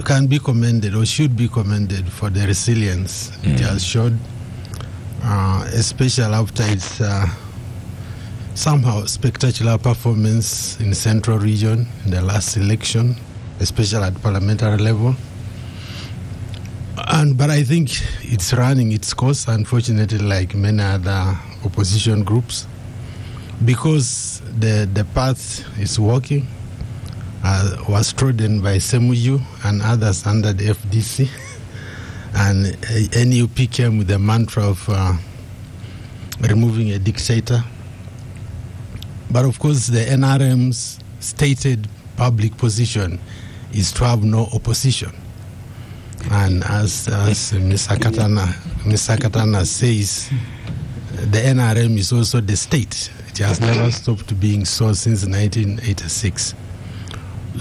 can be commended or should be commended for the resilience it has showed, especially after its somehow spectacular performance in the Central Region in the last election, especially at parliamentary level. But I think it's running its course, unfortunately, like many other opposition groups, because the path is working, was trodden by Semweya and others under the FDC. And NUP came with the mantra of removing a dictator. But of course, the NRM's stated public position is to have no opposition. And as Mr. Katana says, the NRM is also the state. It has never stopped being so since 1986.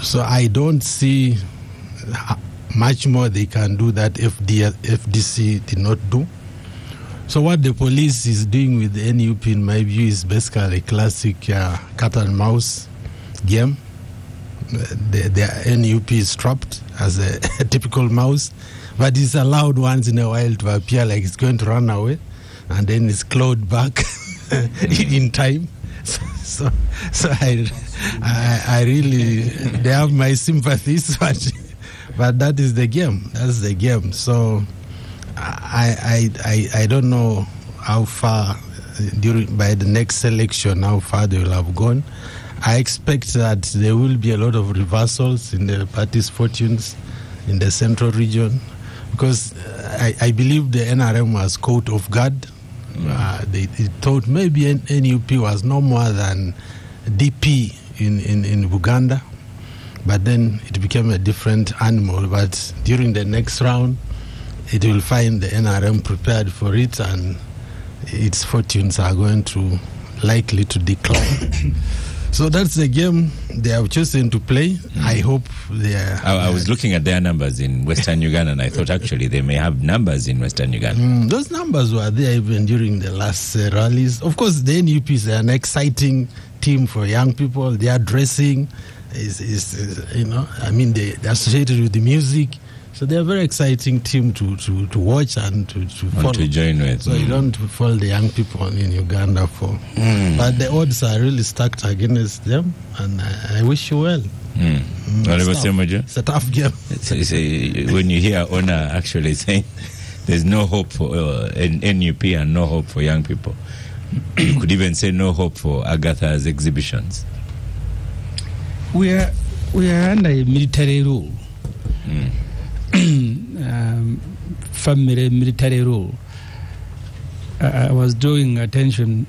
So I don't see much more they can do that FDC did not do. So what the police is doing with the NUP, in my view, is basically a classic cat and mouse game. The NUP is trapped as a typical mouse, but it's allowed once in a while to appear like it's going to run away, and then it's clawed back in time. So I really, they have my sympathies, but that is the game. That's the game. So I don't know how far by the next election, how far they will have gone. I expect that there will be a lot of reversals in the party's fortunes in the Central Region, because I believe the NRM was caught off guard. They thought maybe NUP was no more than DP in Uganda, but then it became a different animal. But during the next round, it will find the NRM prepared for it, and its fortunes are going to likely to decline. So that's the game they have chosen to play. I hope they are... I was looking at their numbers in Western Uganda, and I thought actually they may have numbers in Western Uganda. Those numbers were there even during the last rallies. Of course, the NUP is an exciting team for young people. Their dressing is they're associated with the music. So they're a very exciting team to watch and to follow. And to join with. So you don't follow the young people in Uganda for. But the odds are really stacked against them, and I wish you well. It's a tough game. When you hear Honor actually saying there's no hope for NUP and no hope for young people, you could even say no hope for Agatha's exhibitions. We are under a military rule. Family military rule. I was drawing attention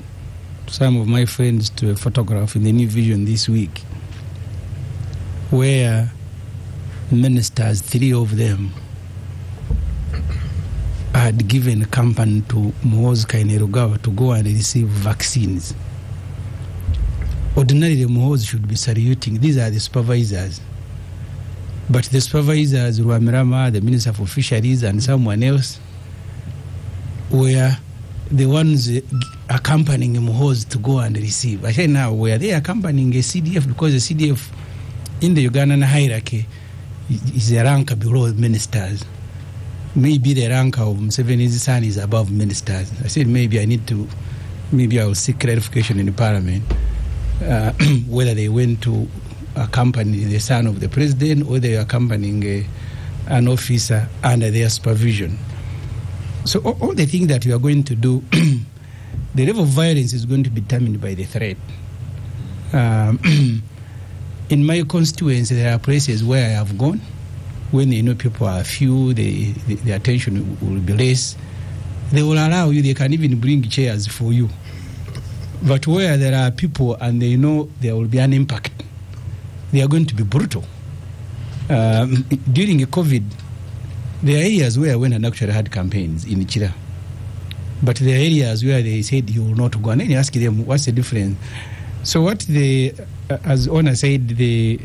to some of my friends to a photograph in the New Vision this week where ministers, 3 of them, had given a company to Musoke and Erugawa to go and receive vaccines. Ordinarily, Musoke should be saluting. These are the supervisors. But the supervisors, Ruamirama, the Minister for Fisheries, and someone else, were the ones accompanying Musoke to go and receive. I say now, were they accompanying a CDF? Because the CDF in the Ugandan hierarchy is a rank below ministers. Maybe the rank of Museveni's son is above ministers. I said maybe I will seek clarification in the parliament whether they went to accompany the son of the president or they are accompanying an officer under their supervision. So all the things that we are going to do, the level of violence is going to be determined by the threat. In my constituency, there are places where I have gone. When people are few, the attention will be less. They will allow you, they can even bring chairs for you. But where there are people and they know there will be an impact, they are going to be brutal. During COVID, there are areas where I went and actually had campaigns in Chira. But there are areas where they said you will not go. And then you ask them, what's the difference? So what as Ona said, the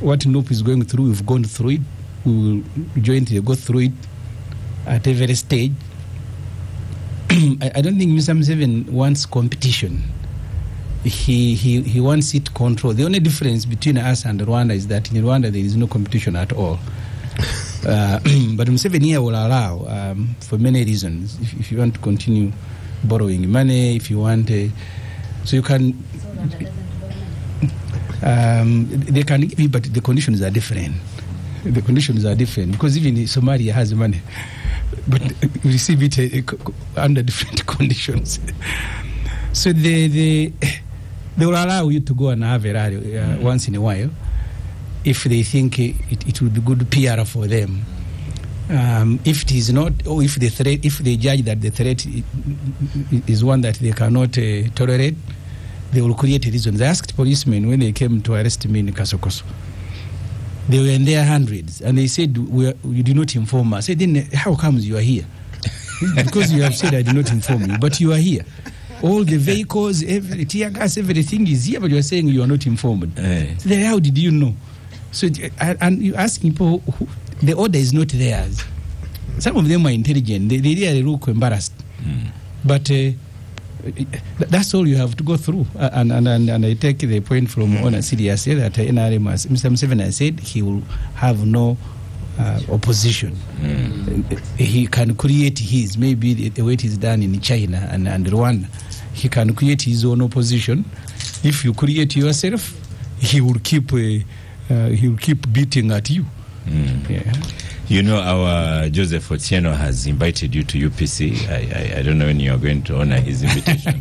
what NUP is going through, we've gone through it. We will jointly go through it at every stage. I don't think Mr. Museveni wants competition. He wants it control. The only difference between us and Rwanda is that in Rwanda there is no competition at all. But Museveni here will allow, for many reasons, if you want to continue borrowing money, if you want, so you can. They can give you, but the conditions are different. The conditions are different because even Somalia has money, but we receive it under different conditions. So they will allow you to go and have a rally once in a while if they think it will be good PR for them. If it is not, or if they judge that the threat is one that they cannot tolerate, they will create reasons. I asked policemen when they came to arrest me in Kasokoso. They were in their hundreds, and they said, "You did not inform us." I said, "Then how comes you are here?" Because you have said I did not inform you, but you are here. All the vehicles, every tear gas, everything is here, but you are saying you are not informed. So then how did you know? So, and you ask people, the order is not theirs. Some of them are intelligent. They really look embarrassed. But that's all you have to go through. And I take the point from Honor seriously that NRM, as Mr. Museveni has said, he will have no opposition. He can create his, maybe the way it is done in China and Rwanda. He can create his own opposition. If you create yourself, he will keep beating at you. Yeah. You know, our Joseph Otieno has invited you to UPC. I don't know when you are going to honor his invitation.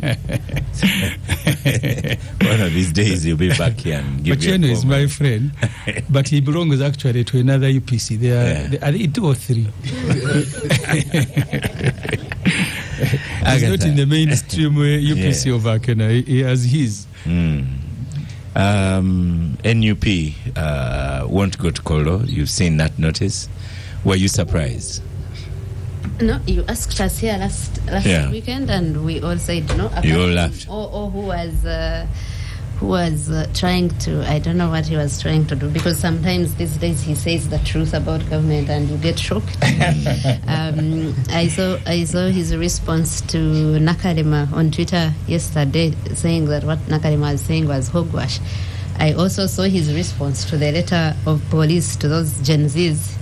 One of these days he'll be back here and give you a Otieno is my friend, but he belongs actually to another UPC. There are 2 or 3. He's not in the mainstream UPC of Akena. He has his. NUP won't go to Kolo. You've seen that notice. Were you surprised? No, you asked us here last weekend, and we all said no. You all laughed. Or who was trying to, I don't know what he was trying to do, because sometimes these days he says the truth about government and you get shocked. I saw his response to Nakalema on Twitter yesterday, saying that what Nakalema was saying was hogwash. I also saw his response to the letter of police to those Gen Zs.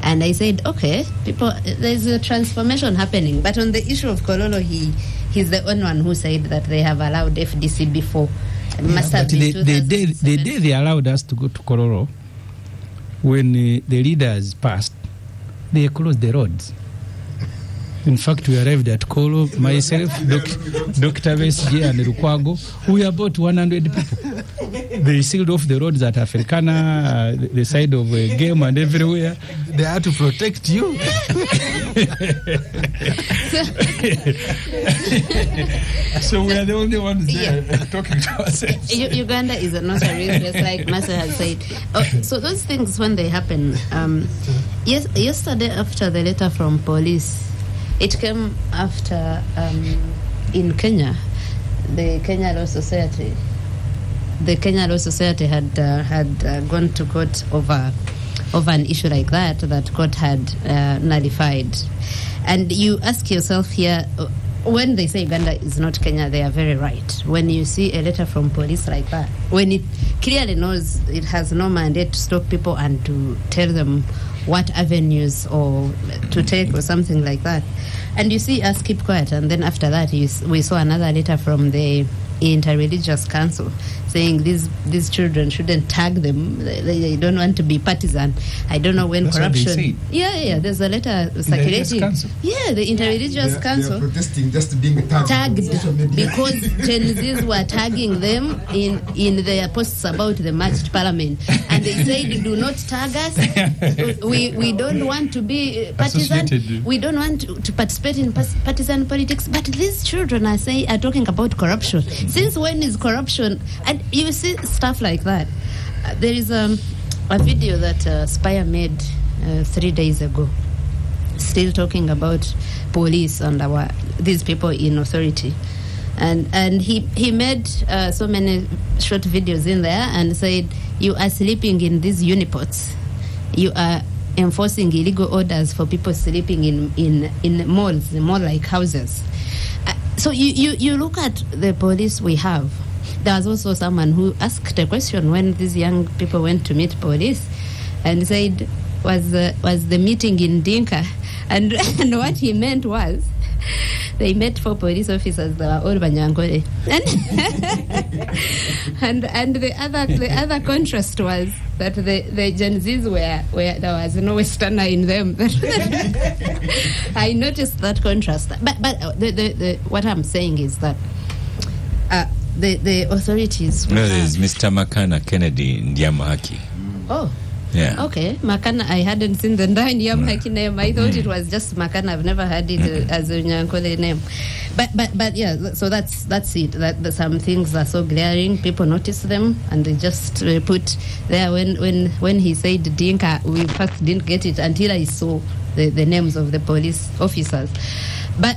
And I said, okay, there's a transformation happening. But on the issue of Kololo, he's the only one who said that they have allowed FDC before. The day they allowed us to go to Kololo, when the leaders passed, they closed the roads. In fact, we arrived at Kolo, myself, Dr. Besje and Lukwago. We were about 100 people. They sealed off the roads at Africana, the side of Game and everywhere. They had to protect you. So we are the only ones there talking to ourselves. Uganda is not a real place, like Master has said. So those things, when they happen, yesterday after the letter from police, it came after, in Kenya, the Kenya Law Society had gone to court over an issue like that court had nullified. And you ask yourself here, when they say Uganda is not Kenya, they are very right. When you see a letter from police like that, when it clearly knows it has no mandate to stop people and to tell them what avenues or to take or something like that, and you see us keep quiet, and then after that we saw another letter from the Interreligious Council saying these children shouldn't tag them. They don't want to be partisan. I don't know when. That's corruption. Yeah. There's a letter circulating. The Interreligious Council. They are protesting just being tagged because Gen Zs were tagging them in their posts about the March to Parliament, and they said, "Do not tag us. We don't want to be partisan. We don't want to participate in partisan politics." But these children are talking about corruption. Since when is corruption? And you see stuff like that. There is a video that Spire made 3 days ago, still talking about police and these people in authority. And he made so many short videos in there and said, you are sleeping in these unipods. You are enforcing illegal orders for people sleeping in malls, mall-like houses. So you look at the police we have. There was also someone who asked a question when these young people went to meet police and said, was the meeting in Dinka? And what he meant was, they met 4 police officers that were all Banyankole. And the other contrast was that the Gen Zs where there was no Westerner in them. I noticed that contrast. But the what I'm saying is that the authorities... No, there's Mr. Makana Kennedy Ndiamahaki. Oh. Yeah. Okay, Makana, I hadn't seen the Ndiamahaki name. I thought it was just Makana. I've never heard it as a Nyankole name. But yeah, so that's it. That some things are so glaring, people notice them, and they just put there. When he said Dinka, we first didn't get it until I saw the names of the police officers. But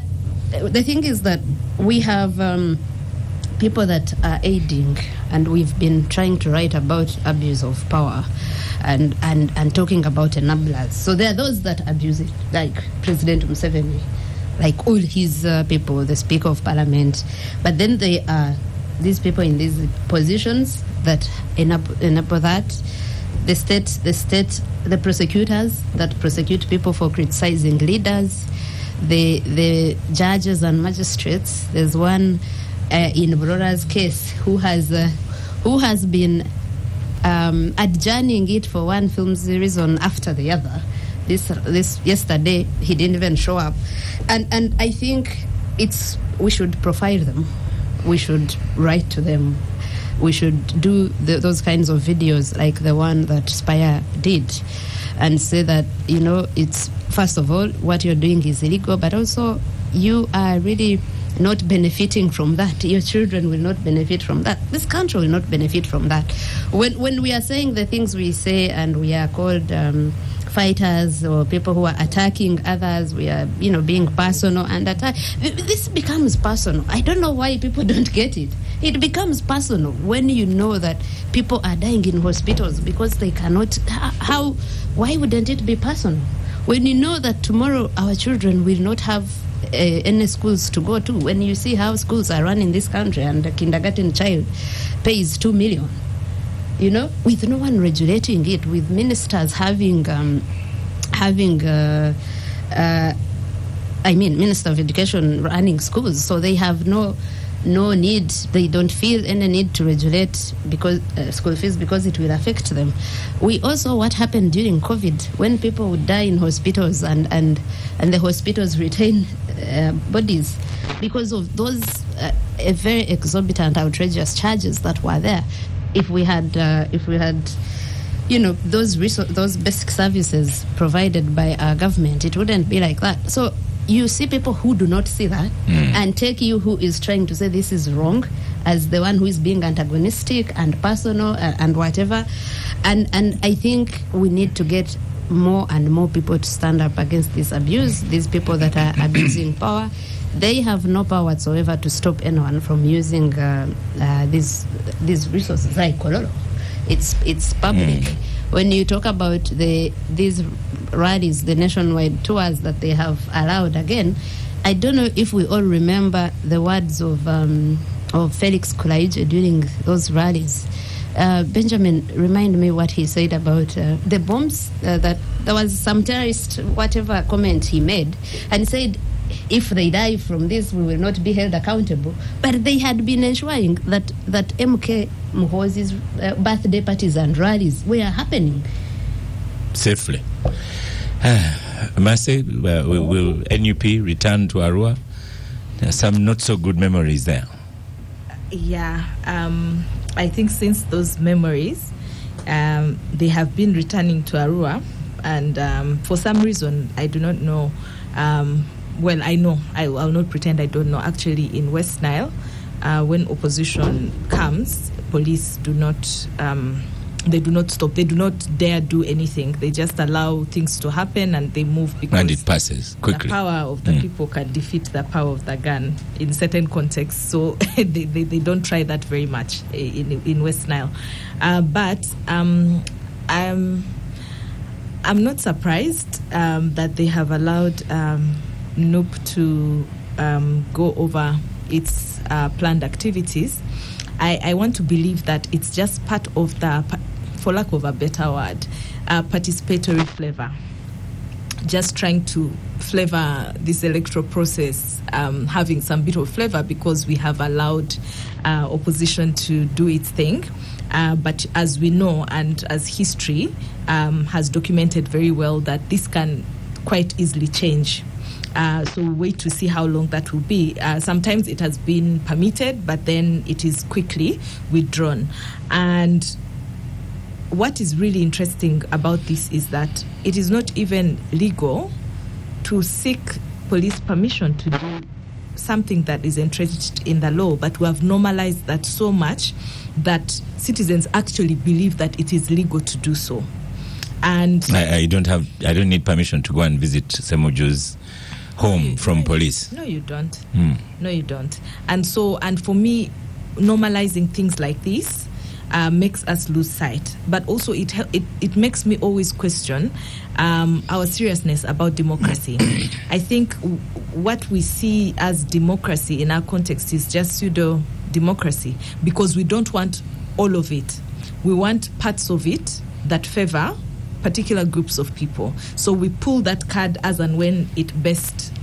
the thing is that we have people that are aiding, and we've been trying to write about abuse of power. And talking about enablers. So there are those that abuse it, like President Museveni, like all his people, the Speaker of Parliament. But then there are these people in these positions that enable that. The state, the prosecutors that prosecute people for criticizing leaders, the judges and magistrates. There's one in Brora's case who has been adjourning it for one film series on after the other. This yesterday he didn't even show up, and I think we should profile them, we should write to them, we should do those kinds of videos like the one that Spire did, and say that it's first of all what you're doing is illegal, but also you are really not benefiting from that. Your children will not benefit from that. This country will not benefit from that. When we are saying the things we say and we are called fighters or people who are attacking others, we are being personal and attack. This becomes personal. I don't know why people don't get it. It becomes personal when you know that people are dying in hospitals because they cannot. Why wouldn't it be personal? When you know that tomorrow our children will not have any schools to go to, when you see how schools are run in this country and a kindergarten child pays 2 million, with no one regulating it, with ministers Minister of Education running schools, so they have no need, they don't feel any need to regulate because school fees because it will affect them. We also, what happened during COVID, when people would die in hospitals and the hospitals retain bodies because of those very exorbitant, outrageous charges that were there. If we had those basic services provided by our government, it wouldn't be like that. So you see people who do not see that and take you who is trying to say this is wrong as the one who is being antagonistic and personal and whatever. And I think we need to get more and more people to stand up against this abuse, these people that are abusing power. They have no power whatsoever to stop anyone from using these resources like Kololo. It's public. When you talk about these rallies, the nationwide tours that they have allowed again, I don't know if we all remember the words of Felix Kulaije during those rallies. Benjamin, remind me what he said about the bombs, that there was some terrorist whatever comment he made, and he said, if they die from this, we will not be held accountable. But they had been ensuring that MK Muhoozi's birthday parties and rallies were happening safely. Mercy, will NUP return to Arua? There are some not so good memories there. Yeah, I think since those memories, they have been returning to Arua, and for some reason, I do not know. Well, I know. I'll not pretend I don't know. Actually, in West Nile, when opposition comes, police do not They do not stop. They do not dare do anything. They just allow things to happen and they move because and it passes quickly. The power of the people can defeat the power of the gun in certain contexts. So they don't try that very much in West Nile. But I'm not surprised that they have allowed NUP to go over its planned activities. I want to believe that it's just part of the, for lack of a better word, participatory flavor. Just trying to flavor this electoral process, having some bit of flavor because we have allowed opposition to do its thing. But as we know, and as history has documented very well, that this can quite easily change. So we'll wait to see how long that will be. Sometimes it has been permitted, but then it is quickly withdrawn. And what is really interesting about this is that it is not even legal to seek police permission to do something that is entrenched in the law, but we have normalized that so much that citizens actually believe that it is legal to do so. And I don't need permission to go and visit Semweya's home from police. No, you don't. No, you don't. And for me, normalizing things like this makes us lose sight. But also it makes me always question our seriousness about democracy. I think what we see as democracy in our context is just pseudo-democracy because we don't want all of it. We want parts of it that favor particular groups of people. So we pull that card as and when it best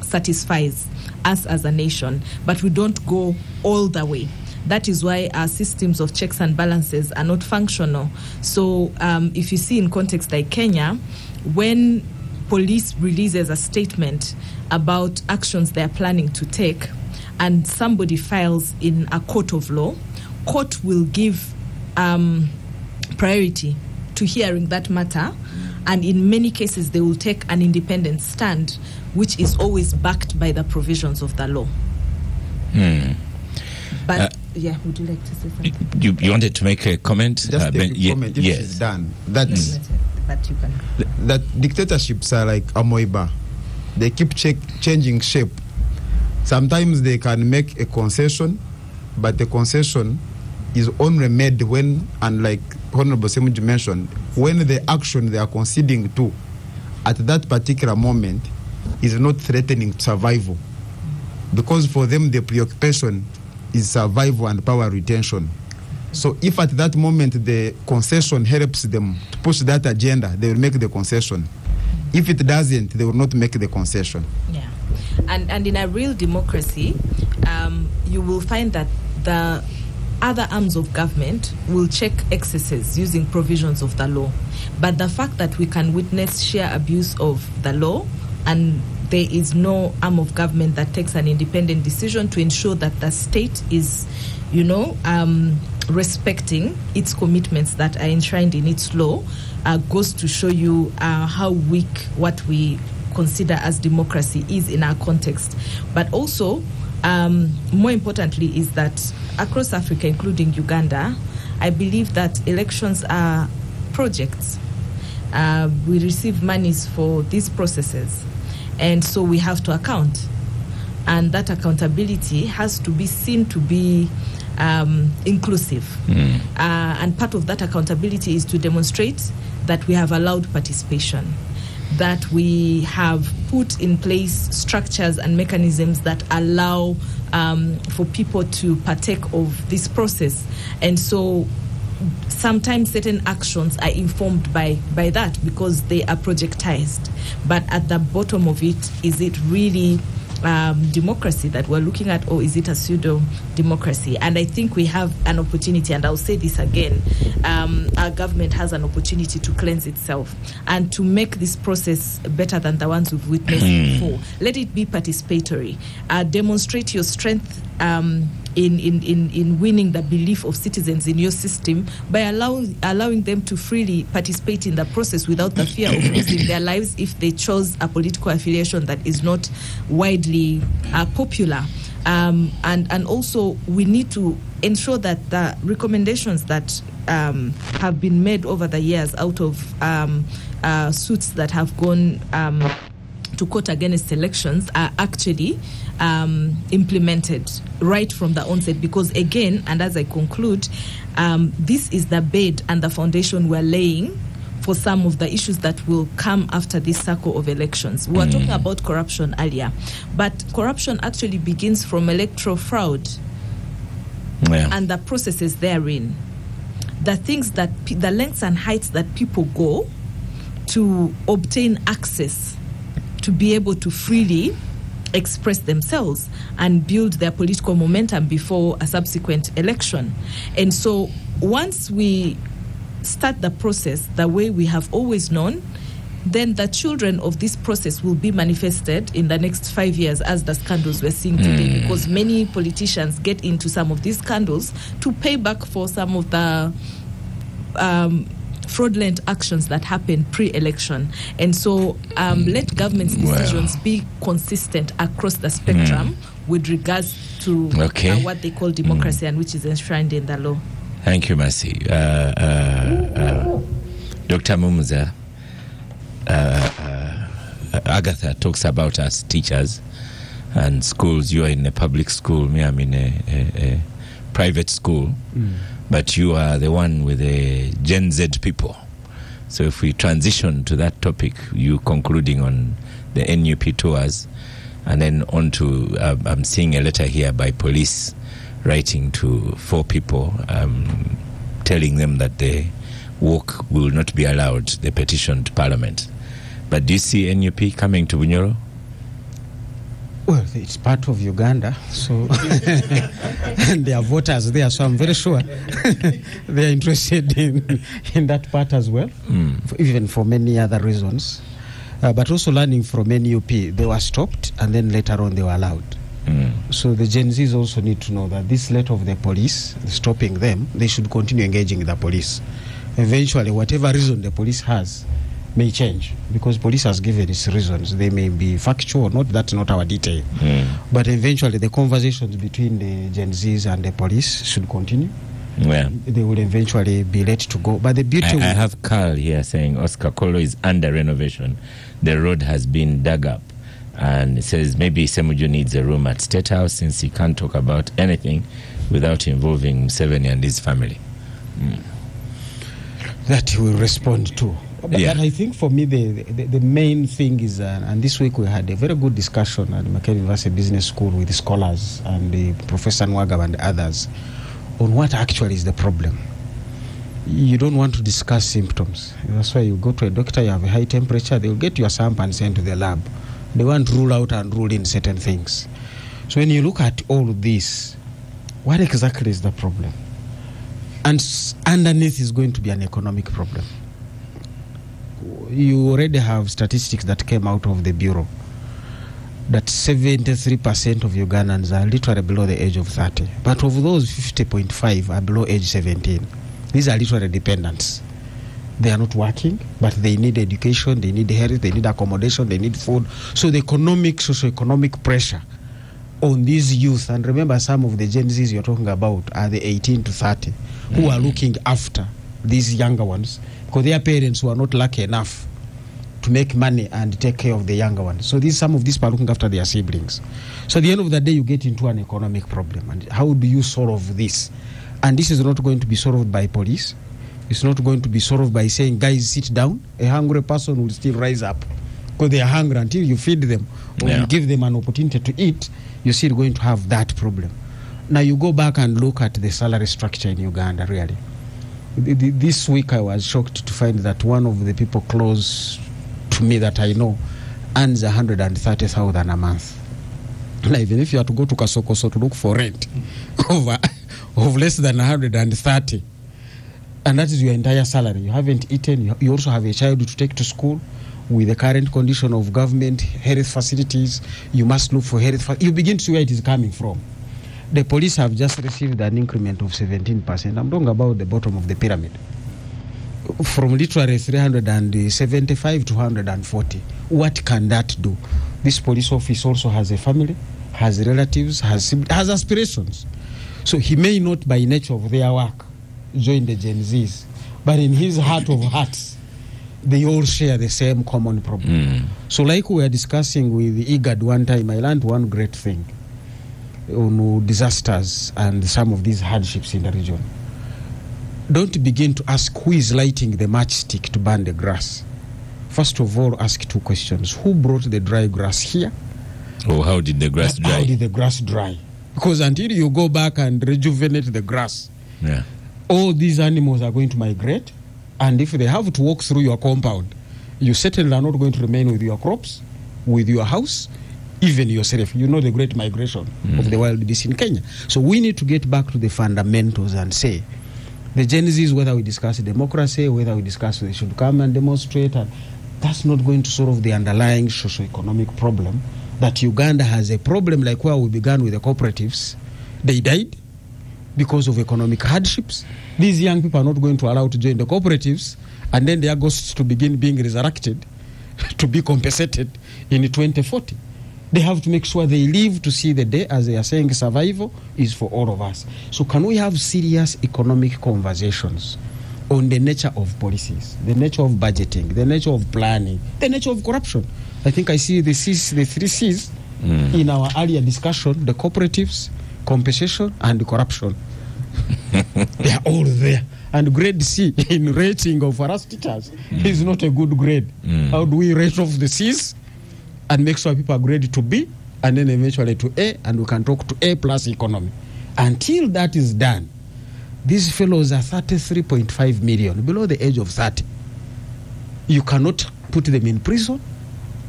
satisfies us as a nation, but we don't go all the way. That is why our systems of checks and balances are not functional. So if you see in context like Kenya, when police releases a statement about actions they are planning to take and somebody files in a court of law, court will give priority to hearing that matter, and in many cases they will take an independent stand, which is always backed by the provisions of the law. But would you like to say something? You wanted to make a comment? Just a comment if it's done. But you can. That dictatorships are like amoeba. They keep changing shape. Sometimes they can make a concession, but the concession is only made when, unlike Honorable Semweya mentioned, when the action they are conceding to at that particular moment is not threatening survival. Because for them the preoccupation is survival and power retention. So if at that moment the concession helps them to push that agenda, they will make the concession. If it doesn't, they will not make the concession. Yeah. And in a real democracy, you will find that the other arms of government will check excesses using provisions of the law. But the fact that we can witness sheer abuse of the law and there is no arm of government that takes an independent decision to ensure that the state is, respecting its commitments that are enshrined in its law, goes to show you how weak what we consider as democracy is in our context. But also, more importantly, is that across Africa, including Uganda, I believe that elections are projects. We receive monies for these processes, and so we have to account. And that accountability has to be seen to be inclusive. And part of that accountability is to demonstrate that we have allowed participation, that we have put in place structures and mechanisms that allow for people to partake of this process. And so sometimes certain actions are informed by that because they are projectized. But at the bottom of it, is it really democracy that we're looking at, or is it a pseudo-democracy? And I think we have an opportunity, and I'll say this again, our government has an opportunity to cleanse itself and to make this process better than the ones we've witnessed before. Let it be participatory. Demonstrate your strength in winning the belief of citizens in your system by allowing them to freely participate in the process without the fear of losing their lives if they chose a political affiliation that is not widely popular. And also we need to ensure that the recommendations that have been made over the years out of suits that have gone to court against elections are actually implemented right from the onset, because again, and as I conclude, this is the bed and the foundation we're laying for some of the issues that will come after this cycle of elections. We were talking about corruption earlier, but corruption actually begins from electoral fraud and the processes therein. The things that, the lengths and heights that people go to obtain access to be able to freely express themselves and build their political momentum before a subsequent election. And so once we start the process the way we have always known, then the children of this process will be manifested in the next 5 years as the scandals we're seeing today, because many politicians get into some of these scandals to pay back for some of the fraudulent actions that happen pre-election. And so let government's decisions be consistent across the spectrum with regards to what they call democracy and which is enshrined in the law. Thank you, Mercy. Dr. Mumuza, Agatha talks about us teachers and schools. You are in a public school, me, I'm in a private school, but you are the one with the Gen Z people. So if we transition to that topic, you concluding on the NUP tours, and then on to, I'm seeing a letter here by police writing to 4 people, telling them that the walk will not be allowed, the petition to Parliament. But do you see NUP coming to Bunyoro? Well, it's part of Uganda, so and there are voters there, so I'm very sure they are interested in that part as well, even for many other reasons. But also learning from NUP, they were stopped and then later on they were allowed. So the Gen Zs also need to know that this letter of the police stopping them, they should continue engaging the police. Eventually, whatever reason the police has may change, because police has given its reasons. They may be factual or not, that's not our detail. But eventually the conversations between the Gen Zs and the police should continue. They will eventually be let to go. But the beauty I have Carl here saying Oskar Kolo is under renovation. The road has been dug up. And it says maybe Semweya needs a room at State House, since he can't talk about anything without involving Museveni and his family. That he will respond to. But I think for me the main thing is, and this week we had a very good discussion at Makerere University Business School with the scholars and Professor Nwagaba and others on what actually is the problem. You don't want to discuss symptoms. That's why you go to a doctor, you have a high temperature, they will get your sample and send to the lab. They want to rule out and rule in certain things. So when you look at all of this, what exactly is the problem? And underneath is going to be an economic problem. You already have statistics that came out of the Bureau that 73% of Ugandans are literally below the age of 30. But of those, 50.5 are below age 17. These are literally dependents. They are not working, but they need education, they need health, they need accommodation, they need food. So the socio-economic pressure on these youth, and remember some of the Gen Zs you're talking about are the 18 to 30, who are looking after these younger ones, because their parents were not lucky enough to make money and take care of the younger ones. So some of these people are looking after their siblings. So at the end of the day, you get into an economic problem. And how do you solve this? And this is not going to be solved by police. It's not going to be solved by saying, guys, sit down. A hungry person will still rise up, because they are hungry. Until you feed them or you give them an opportunity to eat, you're still going to have that problem. Now you go back and look at the salary structure in Uganda, really. This week I was shocked to find that one of the people close to me that I know earns 130,000 a month. Now, even if you have to go to Kasokoso to look for rent of less than 130, and that is your entire salary. You haven't eaten, you also have a child to take to school. With the current condition of government health facilities, you must look for health. You begin to see where it is coming from. The police have just received an increment of 17%. I'm talking about the bottom of the pyramid. From literally 375 to 140. What can that do? This police office also has a family. has relatives, has aspirations. So he may not, by nature of their work, join the Gen Zs, but in his heart of hearts, they all share the same common problem. So like we were discussing with IGAD one time, I learned one great thing on disasters and some of these hardships in the region. Don't begin to ask who is lighting the matchstick to burn the grass. First of all, ask two questions. Who brought the dry grass here? Or how did the grass dry? How did the grass dry? Because until you go back and rejuvenate the grass, all these animals are going to migrate. And if they have to walk through your compound, you certainly are not going to remain with your crops, with your house, even yourself. You know the great migration of the wild beasts in Kenya. So we need to get back to the fundamentals and say, the Gen Zs, whether we discuss democracy, whether we discuss they should come and demonstrate, and that's not going to solve the underlying socio-economic problem. That Uganda has a problem like where we began with the cooperatives. They died because of economic hardships. These young people are not going to allow to join the cooperatives, and then their ghosts to begin being resurrected to be compensated in 2040. They have to make sure they live to see the day, as they are saying, survival is for all of us. So can we have serious economic conversations on the nature of policies, the nature of budgeting, the nature of planning, the nature of corruption? I think I see the three C's in our earlier discussion: the cooperatives, compensation, and corruption. They are all there. And grade C in rating of for us teachers is not a good grade. How do we rate off the C's and make sure people are graded to B and then eventually to A, and we can talk to A plus economy? Until that is done, these fellows are 33.5 million, below the age of 30. You cannot put them in prison.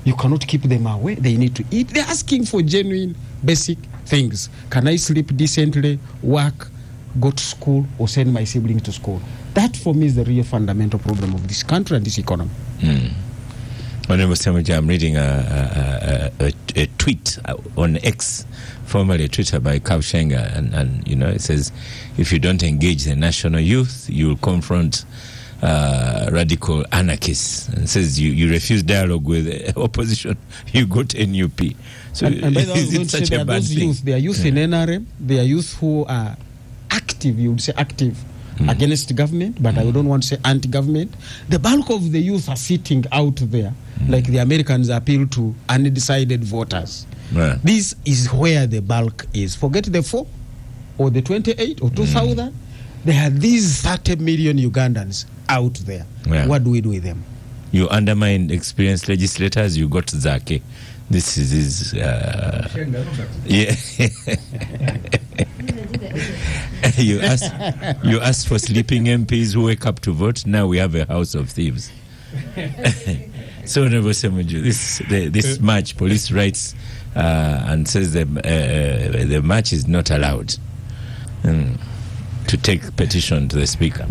You cannot keep them away. They need to eat. They're asking for genuine, basic things. Can I sleep decently, work, go to school, or send my siblings to school? That, for me, is the real fundamental problem of this country and this economy. Honorable Semweya, I'm reading a tweet on X, formerly Twitter, by Kabshenga, and you know, it says, if you don't engage the national youth, you will confront radical anarchists, and says you refuse dialogue with opposition, you go to NUP. So and by the way, is it such a bad thing? Youth, they are youth in NRM, they are youth who are active, you would say active, against government, but I don't want to say anti-government. The bulk of the youth are sitting out there, like the Americans appeal to undecided voters. This is where the bulk is. Forget the 4 or the 28 or 2,000. There are these 30 million Ugandans out there. What do we do with them? You undermine experienced legislators, you got Zake. This is you ask for sleeping MPs who wake up to vote. Now we have a house of thieves. So, Honorable Semweya, this march, police writes and says the march is not allowed to take petition to the speaker.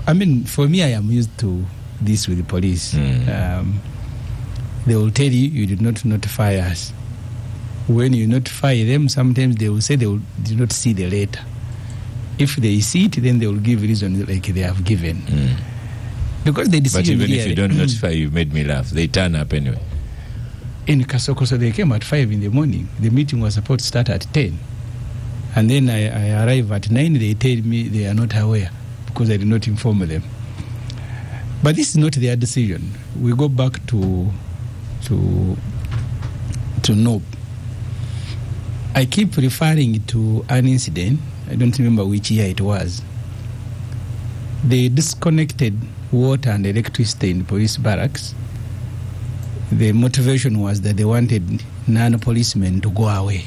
I mean, for me, I am used to this with the police. They will tell you, you did not notify us. When you notify them, sometimes they will say they did not see the letter. If they see it, then they will give reason like they have given. Because the decision. But even if you don't notify, you made me laugh. They turn up anyway. In Kasoko, so they came at 5 in the morning. The meeting was supposed to start at 10. And then I arrive at 9, they tell me they are not aware because I did not inform them. But this is not their decision. We go back to NOB. I keep referring to an incident. I don't remember which year it was. They disconnected water and electricity in police barracks. The motivation was that they wanted non-policemen to go away.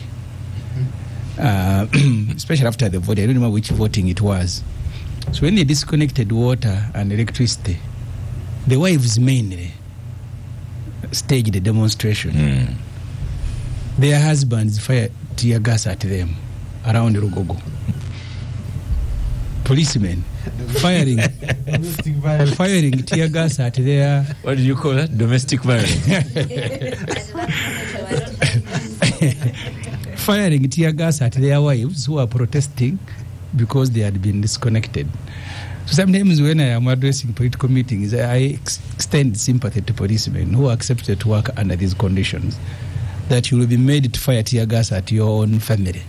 Especially after the vote. I don't remember which voting it was. So when they disconnected water and electricity, the wives mainly staged the demonstration. Their husbands fired tear gas at them around Rugogo. Policemen firing tear gas at their... What do you call that? Domestic violence. Firing tear gas at their wives who are protesting because they had been disconnected. So sometimes when I am addressing political meetings, I extend sympathy to policemen who accepted to work under these conditions. that you will be made to fire tear gas at your own family.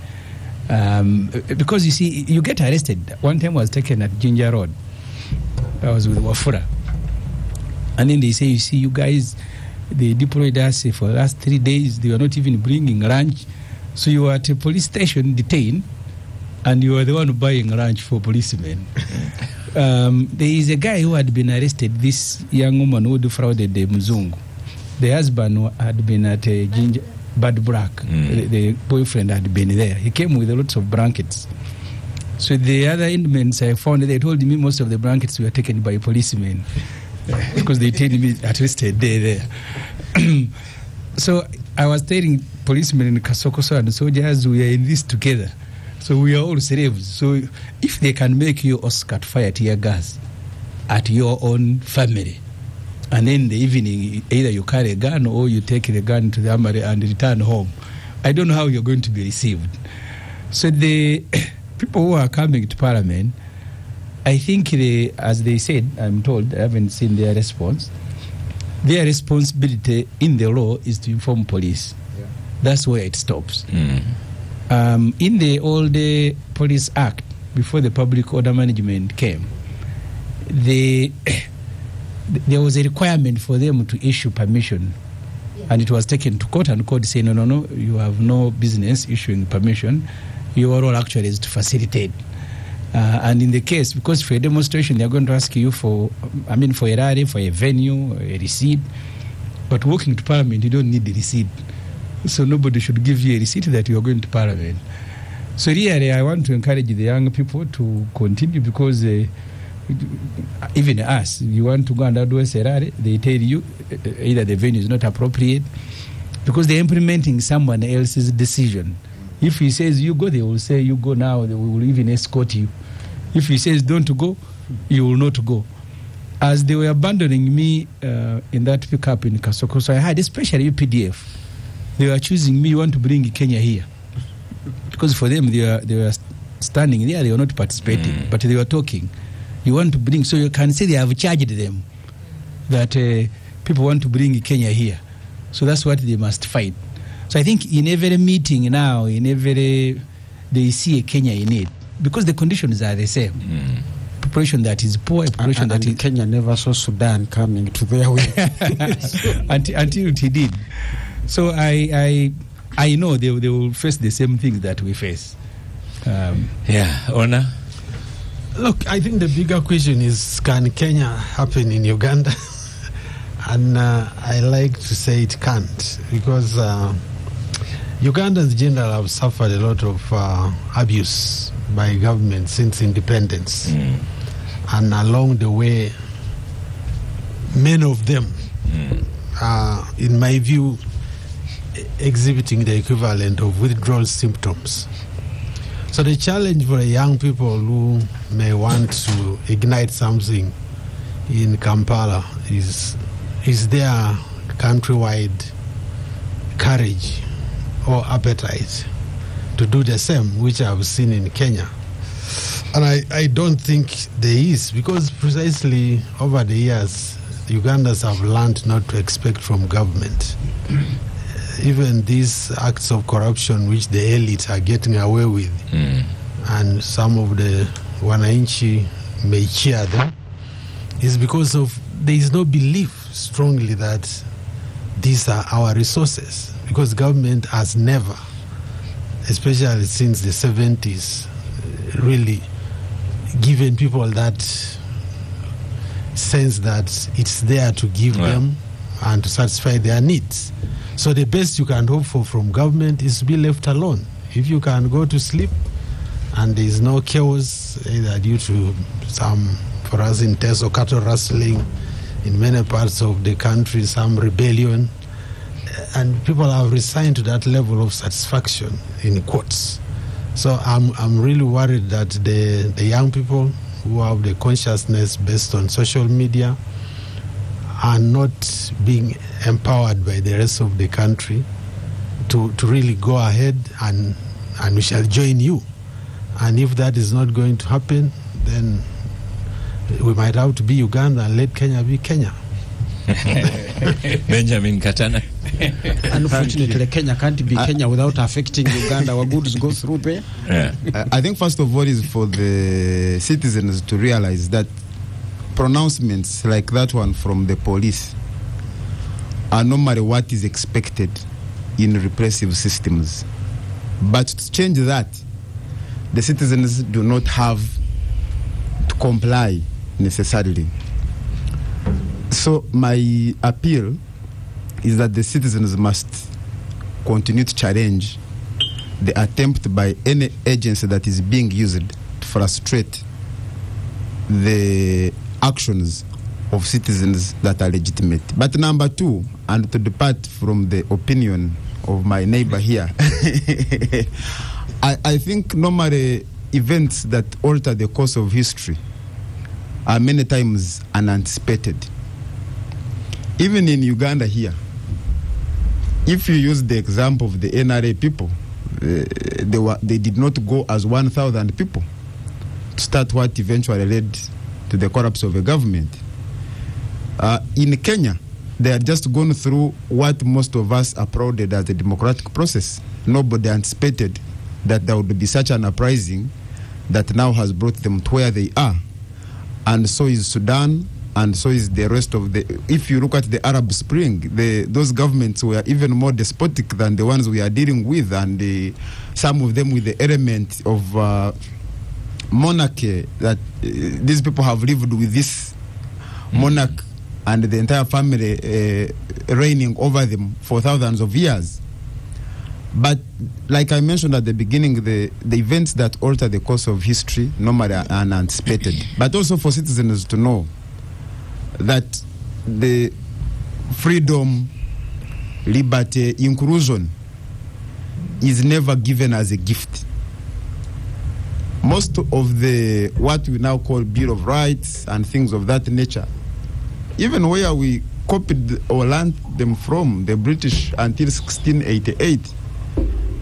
Because you see, you get arrested. One time I was taken at Ginger Road. I was with Wafura. And then they say, you see, you guys, they deployed us for the last 3 days. They were not even bringing lunch. So you were at a police station detained, and you were the one buying lunch for policemen. There is a guy who had been arrested, this young woman who defrauded the Mzungu. The husband had been at a Ginger, Bad Black. The boyfriend had been there. He came with lots of blankets. So the other inmates I found, they told me most of the blankets were taken by policemen. Because they told me at least a day there. So I was telling policemen in Kasokoso and soldiers, we are in this together. So we are all slaves. So if they can make you, Oskar, fire tear gas at your own family, and then in the evening, either you carry a gun or you take the gun to the armory and return home, I don't know how you're going to be received. So the people who are coming to Parliament, I think, as they said, I'm told, I haven't seen their response, their responsibility in the law is to inform police. Yeah. That's where it stops. In the old Police Act, before the Public Order Management came, there was a requirement for them to issue permission. Yeah. And it was taken to court, and court saying, no, you have no business issuing permission. Your role actually is to facilitate. And in the case, because for a demonstration, they're going to ask you for a rally, for a venue, a receipt. But walking to Parliament, you don't need the receipt. So nobody should give you a receipt that you are going to Parliament. So really, I want to encourage the young people to continue, because even us, you want to go and do a rally, they tell you either the venue is not appropriate, because they're implementing someone else's decision. If he says you go, they will say you go now. They will even escort you. If he says don't go, you will not go. As they were abandoning me in that pickup in Kasoko, so I had, especially UPDF, they were choosing me, you want to bring Kenya here. Because for them, they were standing there, they were not participating, but they were talking. You want to bring, so you can say they have charged them that people want to bring Kenya here. So that's what they must fight. So I think in every meeting now, they see a Kenya in it, because the conditions are the same. Population that is poor, population that is... Kenya never saw Sudan coming to their way. until it did. So I know they will face the same things that we face. Ona? Look, I think the bigger question is, can Kenya happen in Uganda? And I like to say it can't, because Ugandans in general have suffered a lot of abuse by government since independence. And along the way, many of them are, in my view, exhibiting the equivalent of withdrawal symptoms. So the challenge for the young people who may want to ignite something in Kampala is their countrywide courage or appetite to do the same, which I've seen in Kenya. And I don't think there is, because precisely over the years, Ugandans have learned not to expect from government. Even these acts of corruption which the elite are getting away with, and some of the wananchi may cheer them, is because of there is no belief strongly that these are our resources, because government has never, especially since the 70s, really given people that sense that it's there to give them and to satisfy their needs. So the best you can hope for from government is to be left alone. If you can go to sleep and there is no chaos, either due to some, for us in Teso, cattle rustling, in many parts of the country, some rebellion, and people have resigned to that level of satisfaction, in quotes. So I'm really worried that the young people who have the consciousness based on social media are not being empowered by the rest of the country to really go ahead and we shall join you. And if that is not going to happen, then we might have to be Uganda and let Kenya be Kenya. Benjamin Katana. Unfortunately, Kenya can't be Kenya without affecting Uganda. Our goods go through there. Yeah. I think first of all is for the citizens to realize that pronouncements like that one from the police are normally what is expected in repressive systems. But to change that, the citizens do not have to comply necessarily. So my appeal is that the citizens must continue to challenge the attempt by any agency that is being used to frustrate the actions of citizens that are legitimate. But number two, and to depart from the opinion of my neighbor here, I think normally events that alter the course of history are many times unanticipated. Even in Uganda here, if you use the example of the NRA people, they did not go as 1,000 people to start what eventually led to the collapse of a government. In Kenya, they had just gone through what most of us applauded as a democratic process. Nobody anticipated that there would be such an uprising that now has brought them to where they are. And so is Sudan, and so is the rest of the... If you look at the Arab Spring, those governments were even more despotic than the ones we are dealing with, and some of them with the element of monarchy, that these people have lived with this monarch and the entire family reigning over them for thousands of years. But like I mentioned at the beginning, the events that alter the course of history normally are unanticipated. But also for citizens to know that the freedom, liberty, inclusion is never given as a gift. Most of the what we now call Bill of Rights and things of that nature, even where we copied or learned them from the British until 1688,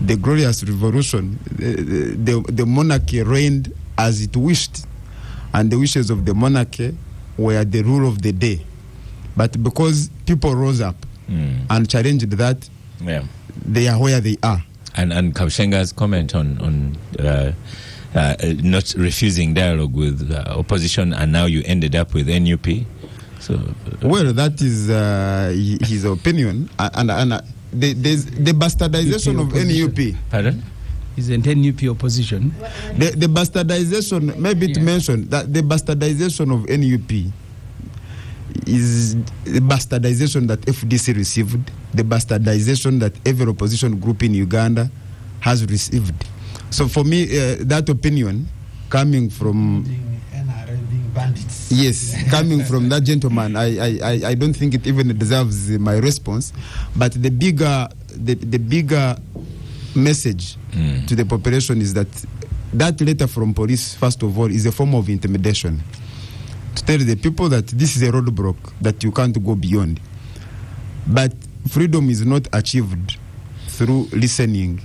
the glorious revolution, the monarchy reigned as it wished, and the wishes of the monarchy were the rule of the day. But because people rose up and challenged that, they are where they are. And Kabshenga's comment on not refusing dialogue with opposition, and now you ended up with NUP. So well, that is his opinion, and the bastardization of NUP. Pardon? Isn't NUP opposition? The bastardization, maybe to mention that the bastardization of NUP is the bastardization that FDC received, the bastardization that every opposition group in Uganda has received. So for me, that opinion coming from NRA being bandits. Yes, coming from that gentleman, I don't think it even deserves my response. But the bigger message to the population is that letter from police, first of all, is a form of intimidation to tell the people that this is a roadblock that you can't go beyond. But freedom is not achieved through listening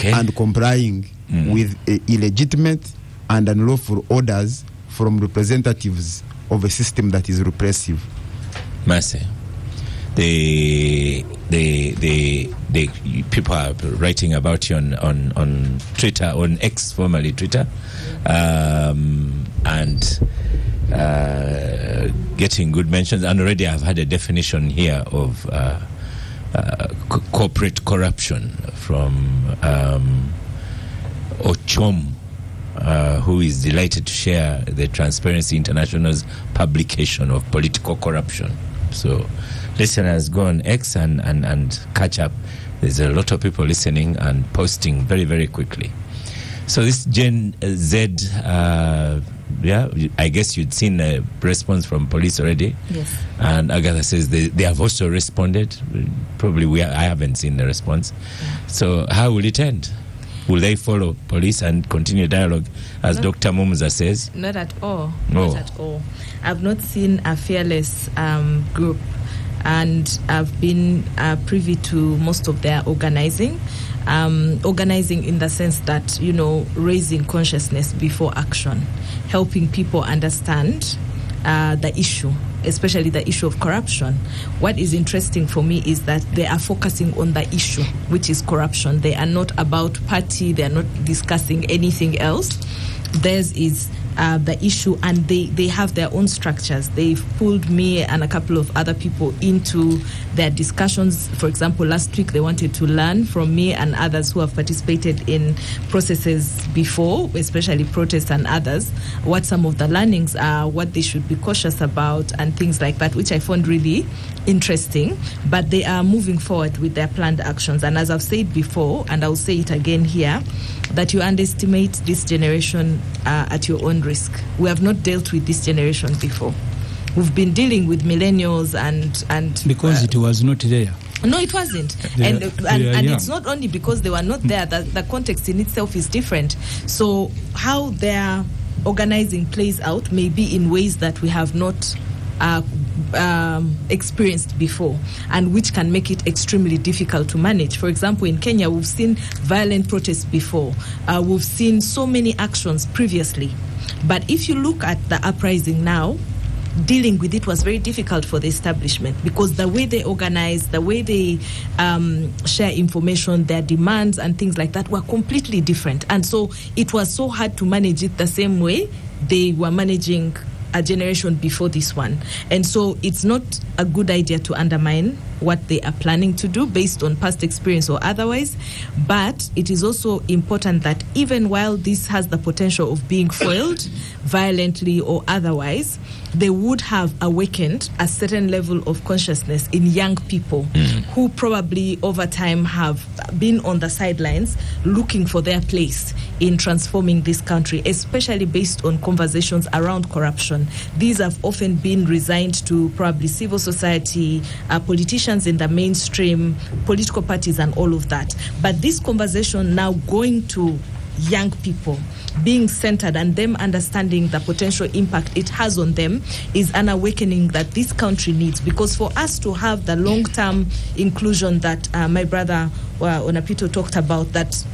and complying with illegitimate and unlawful orders from representatives of a system that is repressive. Mercy. The people are writing about you on Twitter, on X, formerly Twitter, and getting good mentions. And already I've had a definition here of corporate corruption from Ochom, who is delighted to share the Transparency International's publication of political corruption. So listeners, go on X and catch up. There's a lot of people listening and posting very, very quickly. So this Gen Z, I guess you'd seen a response from police already. Yes. And Agatha says they have also responded. Probably I haven't seen the response. Yeah. So how will it end? Will they follow police and continue dialogue, as Dr. Mumza says? Not at all. No. Not at all. I've not seen a fearless group, and I've been privy to most of their organizing. Organizing in the sense that, raising consciousness before action, helping people understand the issue especially the issue of corruption. What is interesting for me is that they are focusing on the issue, which is corruption. They are not about party. They are not discussing anything else. Theirs is the issue, and they have their own structures. They've pulled me and a couple of other people into their discussions. For example, last week they wanted to learn from me and others who have participated in processes before, especially protests and others, what some of the learnings are, what they should be cautious about, and things like that, which I found really interesting. But they are moving forward with their planned actions. And as I've said before, and I'll say it again here, that you underestimate this generation at your own risk. We have not dealt with this generation before. We've been dealing with millennials and because it was not there. No, it wasn't. And it's not only because they were not there, the context in itself is different. So how their organizing plays out may be in ways that we have not experienced before, and which can make it extremely difficult to manage. For example, in Kenya, we've seen violent protests before. We've seen so many actions previously. But if you look at the uprising now, dealing with it was very difficult for the establishment, because the way they organize, the way they share information, their demands and things like that were completely different. And so it was so hard to manage it the same way they were managing a generation before this one. And so it's not a good idea to undermine what they are planning to do based on past experience or otherwise. But it is also important that even while this has the potential of being foiled violently or otherwise, they would have awakened a certain level of consciousness in young people who probably over time have been on the sidelines looking for their place in transforming this country, especially based on conversations around corruption. These have often been resigned to probably civil society, politicians in the mainstream, political parties and all of that. But this conversation now going to young people, being centered and them understanding the potential impact it has on them, is an awakening that this country needs. Because for us to have the long-term inclusion that my brother Onapito talked about, that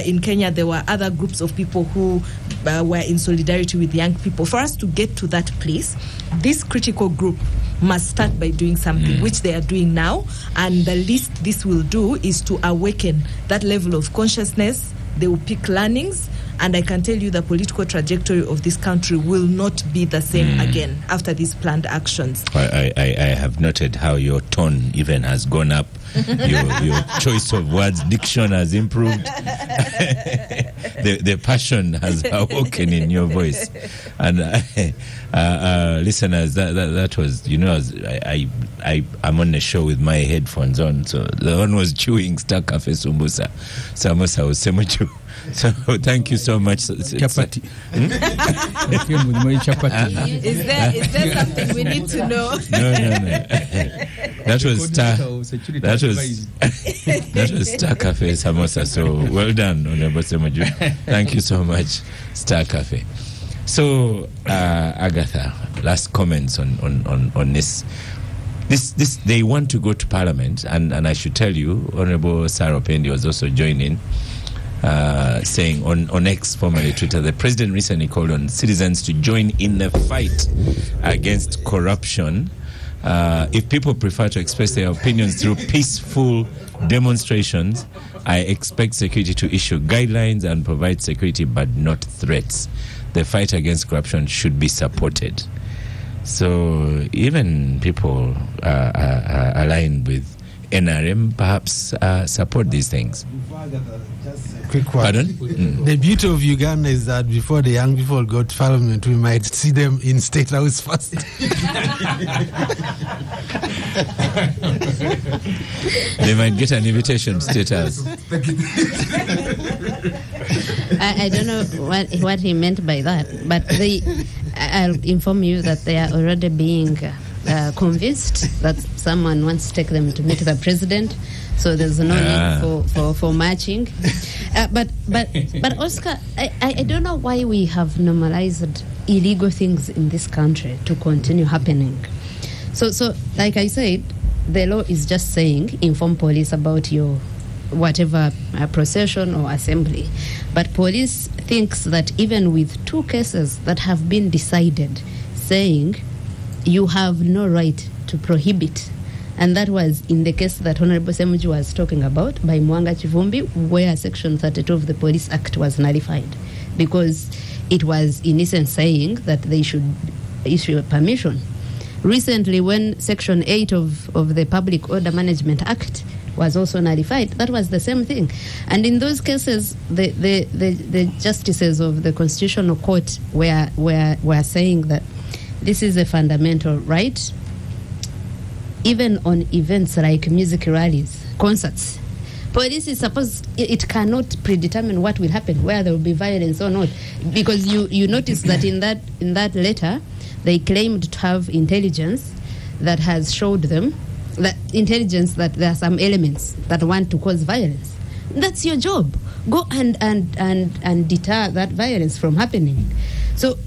in Kenya there were other groups of people who were in solidarity with young people. For us to get to that place, this critical group must start by doing something, which they are doing now. And the least this will do is to awaken that level of consciousness. They will pick learnings, and I can tell you the political trajectory of this country will not be the same again after these planned actions. I have noted how your tone even has gone up. Your choice of words, diction has improved. The passion has awoken in your voice. And listeners, that was, I'm on the show with my headphones on, so the one was chewing Star Cafe Samosa was Semuchu. So thank you so much. Chapati. Is there something we need to know? No. That was Star Cafe Samosa. So well done, Honorable Semweya. Thank you so much, Star Cafe. So Agatha, last comments on this. This they want to go to Parliament, and I should tell you, Honorable Sarah Pendi was also joining. Saying on X, formerly Twitter, the president recently called on citizens to join in the fight against corruption. If people prefer to express their opinions through peaceful demonstrations, I expect security to issue guidelines and provide security but not threats. The fight against corruption should be supported. So even people aligned with NRM perhaps support these things. Quick one. Pardon? The beauty of Uganda is that before the young people go to Parliament, we might see them in State House first. They might get an invitation to State House. I don't know what he meant by that, but I'll inform you that they are already being convinced that someone wants to take them to meet the president. So there's no need for marching. But Oskar, I don't know why we have normalized illegal things in this country to continue happening. So like I said, the law is just saying inform police about your whatever procession or assembly. But police thinks that even with 2 cases that have been decided saying you have no right to prohibit. And that was in the case that Honorable Semweya was talking about by Mwanga Chivumbi, where Section 32 of the Police Act was nullified, because it was in essence saying that they should issue a permission. Recently, when Section 8 of the Public Order Management Act was also nullified, that was the same thing. And in those cases, the justices of the Constitutional Court were saying that this is a fundamental right, even on events like music rallies, concerts. Police is supposed, it cannot predetermine what will happen, whether there will be violence or not, because you notice that in that letter, they claimed to have intelligence that has showed them that there are some elements that want to cause violence. That's your job. Go and deter that violence from happening. So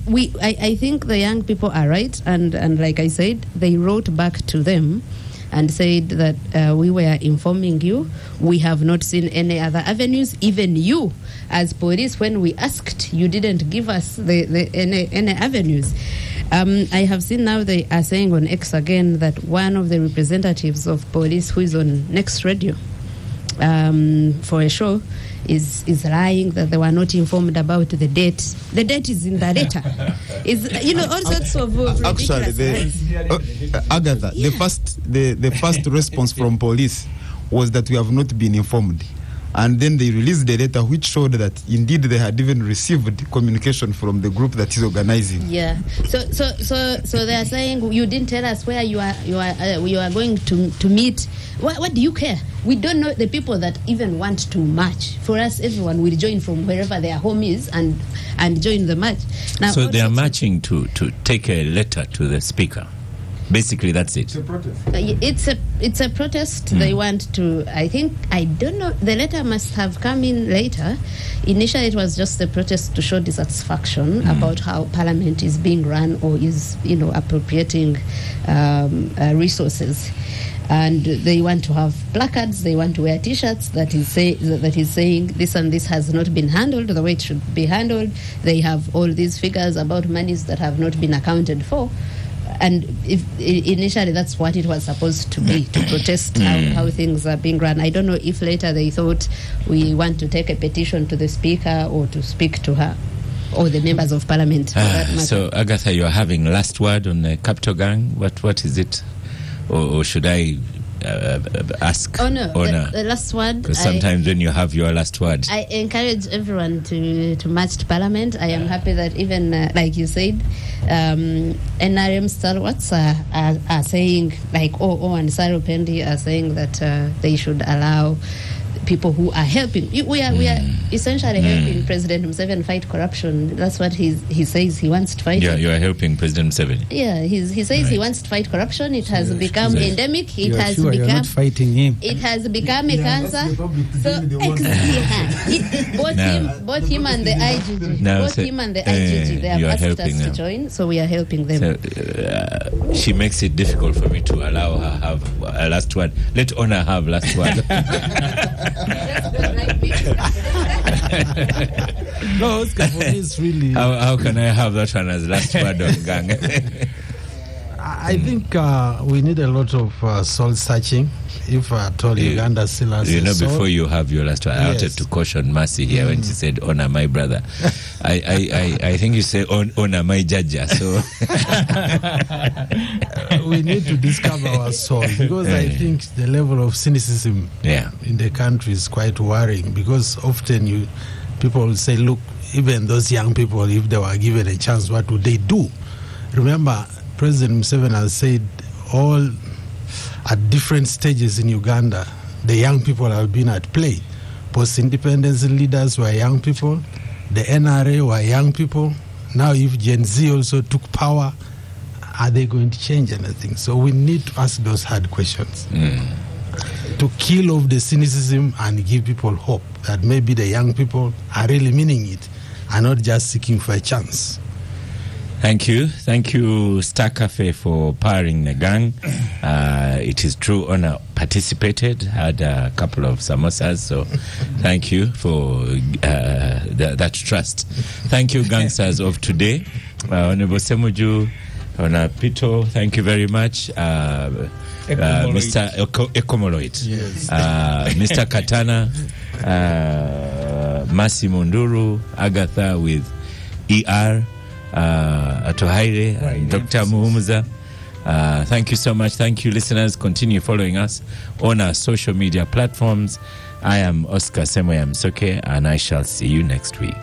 I think the young people are right, and like I said, they wrote back to them and said that we were informing you. We have not seen any other avenues. Even you, as police, when we asked, you didn't give us any avenues. I have seen now they are saying on X again that one of the representatives of police who is on Next Radio for a show is lying that they were not informed about the date. The date is in the letter. All sorts of actually, Agatha, the first response from police was that we have not been informed. And then they released the letter which showed that indeed they had even received communication from the group that is organizing. Yeah. So they are saying you didn't tell us where you are going to meet. What do you care? We don't know the people that even want to march. For us, everyone will join from wherever their home is and join the march. Now, so they are marching to take a letter to the speaker. Basically, that's it. It's a protest. It's a protest. They want to. I don't know. The letter must have come in later. Initially, it was just a protest to show dissatisfaction about how Parliament is being run or is, appropriating resources. And they want to have placards. They want to wear T-shirts that is saying this and this has not been handled the way it should be handled. They have all these figures about monies that have not been accounted for. And initially that's what it was supposed to be, to protest how things are being run. I don't know if later they thought we want to take a petition to the speaker or to speak to her or the members of parliament. So Agatha, you are having last word on the Capital Gang. What is it? Or should I ask? Oh no, the last word. Because sometimes when you have your last word, I encourage everyone to march to Parliament. I am happy that even like you said, NRM stalwarts are saying, like and Saro Pendi are saying that they should allow people who are helping. We are essentially helping President Museveni fight corruption. That's what he says he wants to fight. Yeah, you are helping President Museveni. Yeah, he says he wants to fight corruption. It has become endemic. It has become. You're not fighting him. It has become a cancer. So both him and the IGG, they have asked us to join. So we are helping them. So, she makes it difficult for me to allow her have a last word. Let Honor have last word. No, Oskar, for me it's really... How can I have that one as last word on gang? I think we need a lot of soul searching. If at all Uganda still has before you have your last word, I wanted to caution Mercy here when she said, honor my brother. I think you say, honor my judge. So we need to discover our soul, because I think the level of cynicism in the country is quite worrying, because often people will say, look, even those young people, if they were given a chance, what would they do? Remember, President Museveni has said all at different stages in Uganda, the young people have been at play. Post-independence leaders were young people. The NRA were young people. Now if Gen Z also took power, are they going to change anything? So we need to ask those hard questions. To kill off the cynicism and give people hope that maybe the young people are really meaning it and not just seeking for a chance. Thank you, Star Cafe, for powering the gang. It is true, Honor participated, had a couple of samosas, so thank you for that trust. Thank you, gangsters of today. Honorable Semweya, Ona Pito, thank you very much. Mr. Ekomoloid. Yes. Mr. Katana, Masi Munduru, Agatha with ER, Atohaire, and Dr. Muhumuza. Thank you so much. Thank you, listeners. Continue following us on our social media platforms. I am Oskar Semweya Musoke, and I shall see you next week.